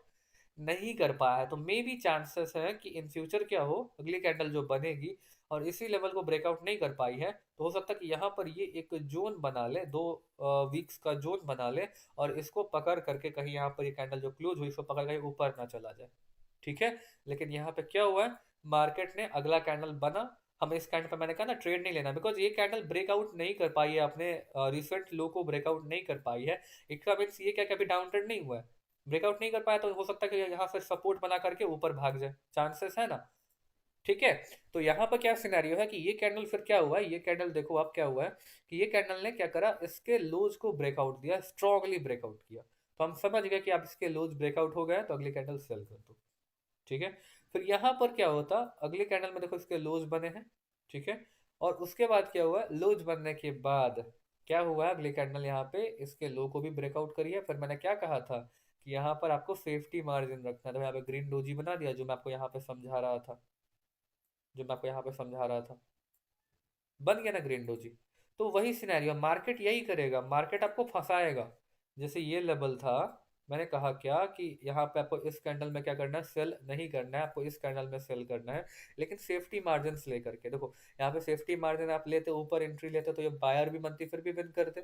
नहीं कर पाया है। तो मे बी चांसेस है कि इन फ्यूचर क्या हो, अगली कैंडल जो बनेगी और इसी लेवल को ब्रेकआउट नहीं कर पाई है, तो हो सकता है कि यहाँ पर ये एक जोन बना ले, 2 वीक्स का जोन बना ले, और इसको पकड़ करके कहीं यहाँ पर ये कैंडल जो क्लोज हुई, इसको पकड़ कहीं ऊपर ना चला जाए। ठीक है, लेकिन यहाँ पे क्या हुआ है, मार्केट ने अगला कैंडल बना, हमें इस कैंडल पे मैंने कहा ना ट्रेड नहीं लेना, बिकॉज ये कैंडल ब्रेकआउट नहीं कर पाई है, अपने रिसेंट लो को ब्रेकआउट नहीं कर पाई है। इसका मीन्स ये क्या, कभी डाउन ट्रेंड नहीं हुआ है, ब्रेकआउट नहीं कर पाया, तो हो सकता है कि यहाँ से सपोर्ट बना करके ऊपर भाग जाए, चांसेस है ना। ठीक है, तो यहाँ पर क्या सिनेरियो है कि ये कैंडल फिर क्या हुआ है, ये कैंडल देखो आप क्या हुआ है कि ये कैंडल ने क्या करा, इसके लोज को ब्रेकआउट दिया, स्ट्रांगली ब्रेकआउट किया, तो हम समझ गए कि आप इसके लोज ब्रेकआउट हो गए, तो अगली कैंडल सेल कर दो। ठीक है, फिर यहाँ पर क्या होता, अगले कैंडल में देखो इसके लोज बने हैं। ठीक है, और उसके बाद क्या हुआ, लोज बनने के बाद क्या हुआ, अगले कैंडल यहाँ पे इसके लो को भी ब्रेकआउट करी है। फिर मैंने क्या कहा था कि यहाँ पर आपको सेफ्टी मार्जिन रखना है, तो यहाँ पे ग्रीन डोजी बना दिया, जो मैं आपको यहाँ पे समझा रहा था, जो मैं आपको यहाँ पे समझा रहा था, बन गया ना ग्रीन डोजी। तो वही सिनेरियो, मार्केट यही करेगा, मार्केट आपको फंसाएगा। जैसे ये लेवल था, मैंने कहा क्या कि यहाँ पे आपको इस कैंडल में क्या करना है, सेल नहीं करना है, आपको इस कैंडल में सेल करना है, लेकिन सेफ्टी मार्जिन लेकर के। देखो यहाँ पे सेफ्टी मार्जिन आप लेते, ऊपर एंट्री लेते, तो ये बायर भी बनती, फिर भी विन करते।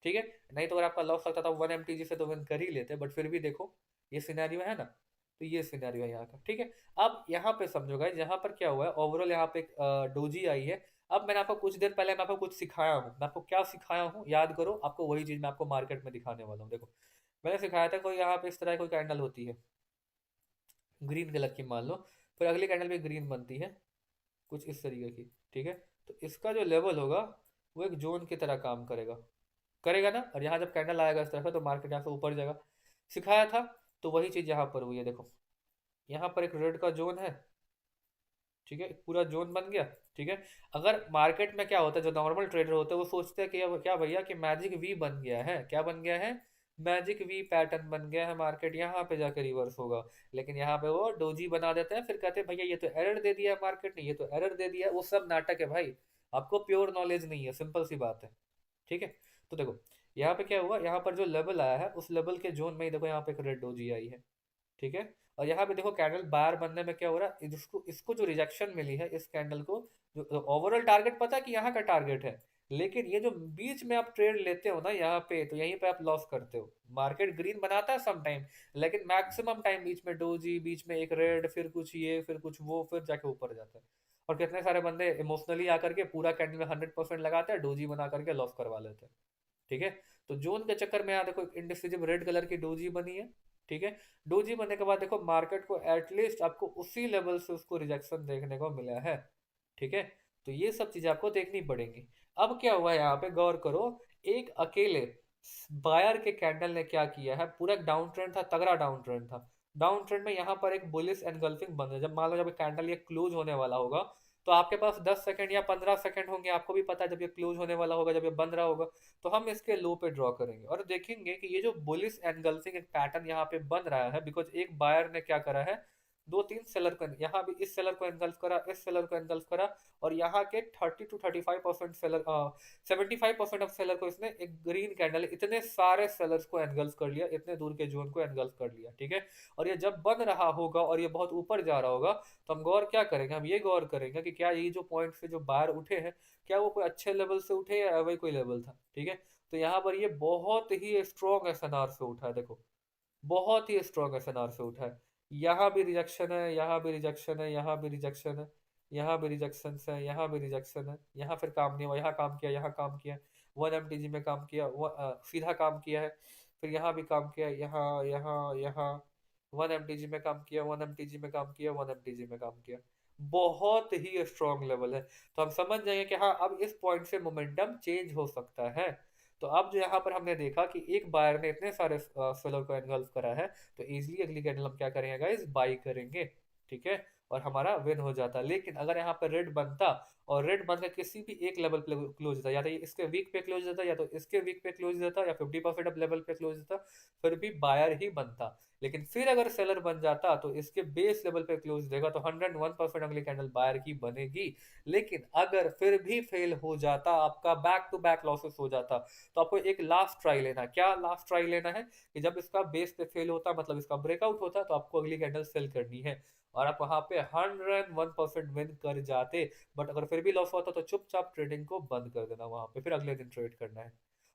ठीक है, नहीं तो अगर आपका लॉस लगता था 1 MTG से, तो विन कर ही लेते, बट फिर भी देखो ये सिनेरियो है ना, तो ये सिनेरियो है यहाँ का। ठीक है, अब यहाँ पे समझो गाइस, यहाँ पर क्या हुआ है, ओवरऑल यहाँ पे एक डोजी आई है। अब मैंने आपको कुछ देर पहले मैं आपको कुछ सिखाया हूँ, मैं आपको क्या सिखाया हूँ याद करो, आपको वही चीज मैं आपको मार्केट में दिखाने वाला हूँ। देखो मैंने सिखाया था, कोई यहाँ पे इस तरह की कोई कैंडल होती है, ग्रीन कलर की मान लो, फिर अगली कैंडल भी ग्रीन बनती है, कुछ इस तरीके की। ठीक है, तो इसका जो लेवल होगा, वो एक जोन की तरह काम करेगा, करेगा ना, और यहाँ जब कैंडल आएगा इस तरह से, तो मार्केट यहाँ से ऊपर जाएगा। सिखाया था, तो वही चीज यहाँ पर हुई है। देखो यहाँ पर एक रेड का जोन है, ठीक है, एक पूरा जोन बन गया। ठीक है, अगर मार्केट में क्या होता है, जो नॉर्मल ट्रेडर होते हैं वो सोचते हैं कि अब क्या भैया कि मैजिक वी बन गया है, क्या बन गया है, मैजिक वी पैटर्न बन गया है, मार्केट यहाँ पे जाकर रिवर्स होगा। लेकिन यहाँ पे वो डोजी बना देते हैं, फिर कहते हैं भैया ये तो एरर दे दिया है मार्केट ने, ये तो एरर दे दिया है, वो सब नाटक है भाई, आपको प्योर नॉलेज नहीं है, सिंपल सी बात है। ठीक है, तो देखो यहाँ पे क्या हुआ, यहाँ पर जो लेवल आया है, उस लेवल के जोन में ही देखो यहाँ पे एक रेड डोजी आई है। ठीक है, और यहाँ पे देखो कैंडल बार बनने में क्या हो रहा है, इसको इसको जो रिजेक्शन मिली है इस कैंडल को, जो ओवरऑल टारगेट पता है कि यहाँ का टारगेट है, लेकिन ये जो बीच में आप ट्रेड लेते हो ना यहाँ पे, तो यहीं पे आप लॉस करते हो। मार्केट ग्रीन बनाता है सम टाइम, लेकिन मैक्सिमम टाइम बीच में डोजी, बीच में एक रेड, फिर कुछ ये, फिर कुछ वो, फिर जाके ऊपर जाता है। और कितने सारे बंदे इमोशनली आकर के पूरा कैंडल में 100% लगाते हैं, डोजी बना करके लॉस करवा लेते हैं। ठीक है, तो जोन के चक्कर में यहाँ देखो इंडिसिजिव रेड कलर की डोजी बनी है। ठीक है। डोजी बनने के बाद देखो मार्केट को एटलीस्ट आपको उसी लेवल से उसको रिजेक्शन देखने को मिला है, ठीक है। तो ये सब चीजें आपको देखनी पड़ेंगी। अब क्या हुआ यहाँ पे गौर करो, एक अकेले बायर के कैंडल ने क्या किया है, पूरा डाउन ट्रेंड था, तगड़ा डाउन ट्रेंड था। डाउन ट्रेंड में यहाँ पर एक बुलिश एनगल्फिंग बन है। जब मान लो जब कैंडल ये क्लोज होने वाला होगा तो आपके पास 10 सेकंड या 15 सेकंड होंगे, आपको भी पता है जब ये क्लोज होने वाला होगा, जब ये बंद रहा होगा, तो हम इसके लो पे ड्रॉ करेंगे और देखेंगे कि ये जो बुलिश एनगल्फिंग एक पैटर्न यहाँ पे बन रहा है, बिकॉज एक बायर ने क्या करा है, दो तीन सेलर को यहाँ भी इस सेलर को एनगल्फ करा, इस सेलर को एनगल्फ करा, और यहाँ के 30 to 35% सेलर 75% ऑफ सेलर को इसने एक ग्रीन कैंडल इतने सारे सेलर्स को एनगल्फ कर लिया, इतने दूर के जोन को एनगल्फ कर लिया, ठीक है। और ये जब बन रहा होगा और ये बहुत ऊपर जा रहा होगा तो हम गौर क्या करेंगे, हम ये गौर करेंगे कि क्या ये जो पॉइंट से जो बाहर उठे हैं, क्या वो कोई अच्छे लेवल से उठे या वही कोई लेवल था, ठीक है। तो यहाँ पर ये बहुत ही स्ट्रॉन्ग एसएनआर से उठा है, देखो बहुत ही स्ट्रॉन्ग एसएनआर से उठा है। यहाँ भी रिजेक्शन है, यहाँ भी रिजेक्शन है, यहाँ भी रिजेक्शन है, यहाँ भी रिजेक्शन है, यहाँ भी रिजेक्शन है, यहाँ फिर काम नहीं हुआ, यहाँ काम किया, यहाँ काम किया, 1 MTG में काम किया, सीधा काम किया है, फिर यहाँ भी काम किया, यहाँ यहाँ यहाँ 1 MTG में काम किया, 1 MTG में काम किया, 1 MTG में काम किया। बहुत ही स्ट्रॉन्ग लेवल है। तो हम समझ जाएंगे कि हाँ अब इस पॉइंट से मोमेंटम चेंज हो सकता है। तो अब जो यहाँ पर हमने देखा कि एक बायर ने इतने सारे सेलर को एनगल्फ करा है, तो इजीली अगली कैंडल हम क्या करेंगे गाइस, बाई करेंगे, ठीक है, और हमारा विन हो जाता। लेकिन अगर यहाँ पर रेड बनता और रेड बनकर किसी भी एक लेवल पे क्लोज होता, या तो इसके वीक पे क्लोज होता, या तो इसके वीक पे क्लोज होता, या 50% ऑफ लेवल पे क्लोज होता, फिर भी बायर ही बनता। लेकिन फिर अगर सेलर बन जाता तो इसके बेस लेवल पे क्लोज देगा तो 101% अगली कैंडल बायर की बनेगी। लेकिन अगर फिर भी फेल हो जाता, आपका बैक टू बैक लॉसेस हो जाता, तो आपको एक लास्ट ट्राई लेना। क्या लास्ट ट्राई लेना है कि जब इसका बेस पे फेल होता, मतलब इसका ब्रेकआउट होता, तो आपको अगली कैंडल सेल करनी है और आप वहां पे 101% विन कर जाते। बट अगर फिर भी लॉस होता तो चुपचाप ट्रेडिंग को बंद कर देना वहां पे, फिर अगले दिन ट्रेड करना है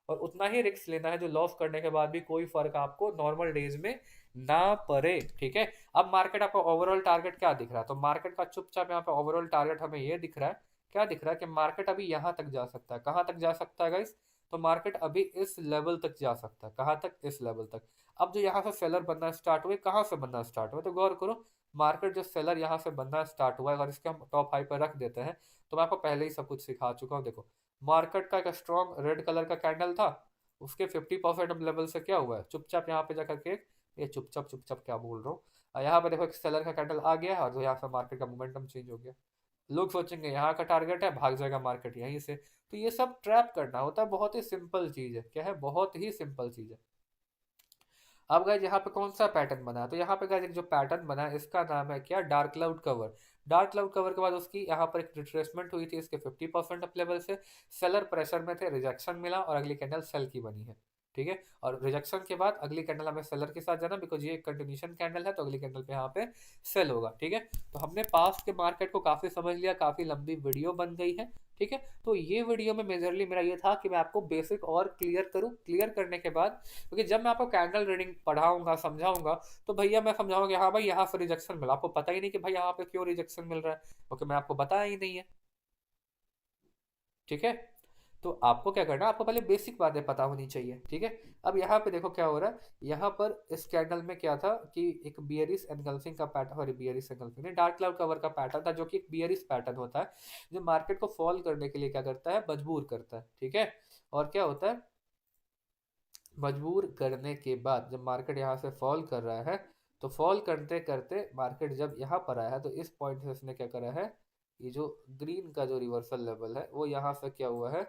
और उतना ही रिस्क लेना है जो लॉस करने के बाद भी कोई फर्क आपको नॉर्मल डेज में ना पड़े, ठीक है। अब मार्केट आपका ओवरऑल टारगेट क्या दिख रहा है, तो मार्केट का चुपचाप यहाँ पे ओवरऑल टारगेट हमें ये दिख रहा है, क्या दिख रहा है कि मार्केट अभी यहाँ तक जा सकता है। कहाँ तक जा सकता है गाइस, तो मार्केट अभी इस लेवल तक जा सकता है। कहाँ तक, इस लेवल तक। अब जो यहाँ से सेलर बनना स्टार्ट हुए, कहाँ से बनना स्टार्ट हुआ, तो गौर करो मार्केट जो सेलर यहाँ से बनना स्टार्ट हुआ है, अगर इसके हम टॉप हाई पर रख देते हैं, तो मैं आपको पहले ही सब कुछ सिखा चुका हूँ। देखो मार्केट का एक स्ट्रॉन्ग रेड कलर का कैंडल था, उसके 50% ऑफ लेवल से क्या हुआ है, चुपचाप यहाँ पे जाकर के, ये चुपचाप चुपचाप क्या बोल रहा हूँ, यहाँ पे देखो एक सेलर का कैंडल आ गया है और जो यहाँ से मार्केट का मोमेंटम चेंज हो गया। लोग सोचेंगे यहाँ का टारगेट है, भाग जाएगा मार्केट यहीं से। तो ये सब ट्रैप करना होता है, बहुत ही सिंपल चीज है। क्या है, बहुत ही सिंपल चीज है। अब गाइस यहाँ पे कौन सा पैटर्न बना है, तो यहाँ पे गाइस एक जो पैटर्न बना है इसका नाम है क्या, dark cloud cover. Dark cloud cover के बाद उसकी यहाँ पर एक रिट्रेसमेंट हुई थी इसके 50% अप लेवल से, सेलर प्रेशर में थे, रिजेक्शन मिला और अगली कैंडल सेल की बनी है, ठीक है। और रिजेक्शन के बाद अगली कैंडल हमें सेलर के साथ जाना, बिकॉज ये कंटिन्यूशन कैंडल है, तो अगली कैंडल पे यहाँ पे सेल होगा, ठीक है। तो हमने पास्ट के मार्केट को काफी समझ लिया, काफी लंबी वीडियो बन गई है, ठीक है। तो ये वीडियो में मेजरली मेरा ये था कि मैं आपको बेसिक और क्लियर करूं। क्लियर करने के बाद, क्योंकि जब मैं आपको कैंडल रीडिंग पढ़ाऊंगा, समझाऊंगा, तो भैया मैं समझाऊंगा कि हाँ भाई यहाँ से रिजेक्शन मिला, आपको पता ही नहीं कि भाई यहाँ पे क्यों रिजेक्शन मिल रहा है, क्योंकि मैं आपको बताया ही नहीं है, ठीक है। तो आपको क्या करना है, आपको पहले बेसिक बातें पता होनी चाहिए, ठीक है। अब यहाँ पे देखो क्या हो रहा है, यहाँ पर इस कैंडल में क्या था कि एक बियरिश एनगल्फिंग का पैटर्न, सॉरी बियरिश एनगल्फिंग नहीं, डार्क क्लाउड कवर का पैटर्न था, जो कि एक बियरिश पैटर्न होता है, जो मार्केट को फॉल करने के लिए क्या करता है, मजबूर करता है, ठीक है। और क्या होता है, मजबूर करने के बाद जब मार्केट यहाँ से फॉल कर रहा है, तो फॉल करते करते मार्केट जब यहाँ पर आया है, तो इस पॉइंट से इसने क्या करा है, ये जो ग्रीन का जो रिवर्सल लेवल है वो यहाँ से क्या हुआ है,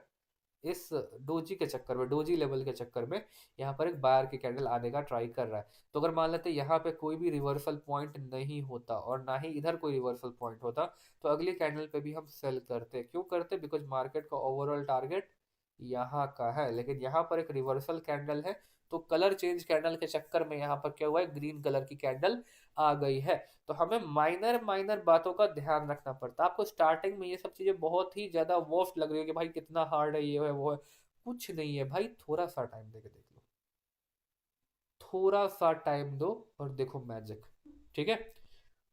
इस डोजी के चक्कर में, डोजी लेवल के चक्कर में यहाँ पर एक बायर की कैंडल आने का ट्राई कर रहा है। तो अगर मान लेते यहाँ पे कोई भी रिवर्सल पॉइंट नहीं होता और ना ही इधर कोई रिवर्सल पॉइंट होता, तो अगली कैंडल पे भी हम सेल करते। क्यों करते, बिकॉज मार्केट का ओवरऑल टारगेट यहाँ का है, लेकिन यहाँ पर एक रिवर्सल कैंडल है, तो कलर चेंज कैंडल के चक्कर में यहाँ पर क्या हुआ है, ग्रीन कलर की कैंडल आ गई है। तो हमें माइनर माइनर बातों का ध्यान रखना पड़ता है। आपको स्टार्टिंग में ये सब चीजें बहुत ही ज्यादा वॉस्ट लग रही है कि भाई कितना हार्ड है, ये है वो है, कुछ नहीं है भाई, थोड़ा सा टाइम देके देख लो, थोड़ा सा टाइम दो और देखो मैजिक, ठीक है।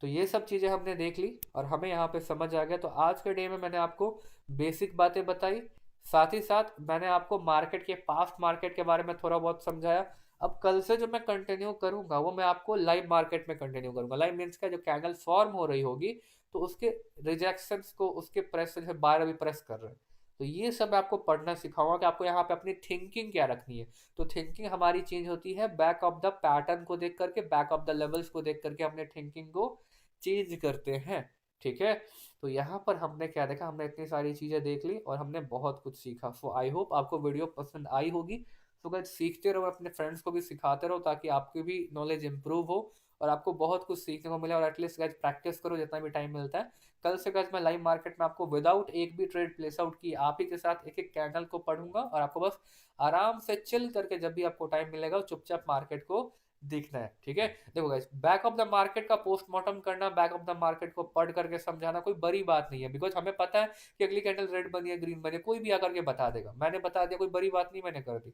तो ये सब चीजें हमने देख ली और हमें यहाँ पे समझ आ गया। तो आज के डे में मैंने आपको बेसिक बातें बताई, साथ ही साथ मैंने आपको मार्केट के, पास्ट मार्केट के बारे में थोड़ा बहुत समझाया, अब कल से जो मैं कंटिन्यू करूंगा वो मैं आपको लाइव मार्केट में कंटिन्यू करूंगा। लाइव मीन्स का जो कैंडल फॉर्म हो रही होगी तो उसके रिजेक्शंस को, उसके प्रेस से बार अभी प्रेस कर रहे हैं, तो ये सब मैं आपको पढ़ना सिखाऊंगा कि आपको यहाँ पे अपनी थिंकिंग क्या रखनी है। तो थिंकिंग हमारी चेंज होती है बैक ऑफ द पैटर्न को देख करके, बैक ऑफ द लेवल्स को देख करके अपने थिंकिंग को चेंज करते हैं। ठीक है, तो यहाँ पर हमने क्या देखा, हमने इतनी सारी चीजें देख ली और हमने बहुत कुछ सीखा। सो आई होप आपको वीडियो पसंद आई होगी। तो गाइस सीखते रहो, अपने फ्रेंड्स को भी सिखाते रहो ताकि आपकी भी नॉलेज इंप्रूव हो और आपको बहुत कुछ सीखने को मिले। और एटलीस्ट गाइस प्रैक्टिस करो जितना भी टाइम मिलता है। कल से गाइस मैं लाइव मार्केट में आपको विदाउट एक भी ट्रेड प्लेस आउट की आप ही के साथ एक एक कैंडल को पढ़ूंगा और आपको बस आराम से चिल करके जब भी आपको टाइम मिलेगा चुपचाप मार्केट को देखना है। ठीक है, देखो guys back of the market का पोस्टमार्टम करना, बैक ऑफ द मार्केट को पढ़ करके समझाना कोई बड़ी बात नहीं है, बिकॉज हमें पता है कि अगली कैंडल रेड बनी है, ग्रीन बनी है, कोई भी आकर के बता देगा। मैंने बता दिया, कोई बड़ी बात नहीं मैंने कर दी।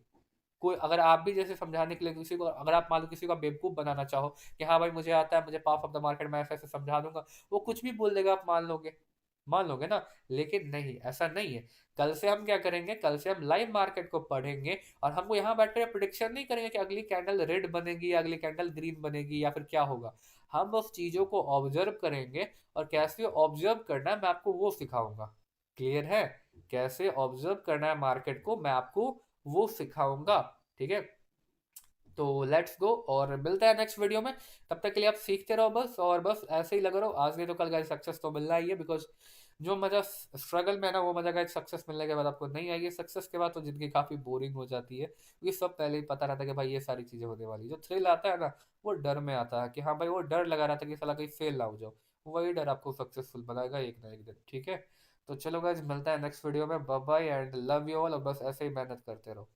कोई अगर आप भी जैसे समझाने के लिए किसी को, अगर आप मान लो किसी का बेवकूफ बनाना चाहो कि हाँ भाई मुझे आता है, मुझे पाथ ऑफ द मार्केट में ऐसे ऐसे समझा दूंगा, वो कुछ भी बोल देगा, आप मान लोगे ना। लेकिन नहीं, ऐसा नहीं है। कल से हम क्या करेंगे, कल से हम लाइव मार्केट को पढ़ेंगे और हमको यहाँ बैठकर प्रिडिक्शन नहीं करेंगे कि अगली कैंडल रेड बनेगी या अगली कैंडल ग्रीन बनेगी या फिर क्या होगा। हम उस चीजों को ऑब्जर्व करेंगे और कैसे ऑब्जर्व करना है मैं आपको वो सिखाऊंगा। क्लियर है, कैसे ऑब्जर्व करना है मार्केट को मैं आपको वो सिखाऊंगा। ठीक है, तो लेट्स गो और मिलते हैं नेक्स्ट वीडियो में। तब तक के लिए आप सीखते रहो बस, और बस ऐसे ही लगे रहो। आज नहीं तो कल गाइस सक्सेस तो मिलना ही है, बिकॉज जो मजा स्ट्रगल में है ना वो मजा गाइस सक्सेस मिलने के बाद आपको नहीं आएगी। सक्सेस के बाद तो जिंदगी काफी बोरिंग हो जाती है, क्योंकि सब पहले ही पता रहता है कि भाई ये सारी चीजें होने वाली। जो थ्रिल आता है ना वो डर में आता है कि हाँ भाई, वो डर लगा रहता है कि साला कहीं फेल ना हो जाओ, वही डर आपको सक्सेसफुल बनाएगा एक ना एक दिन। ठीक है, तो चलो गाइस मिलता है नेक्स्ट वीडियो में। Bye bye and love you all, और बस ऐसे ही मेहनत करते रहो।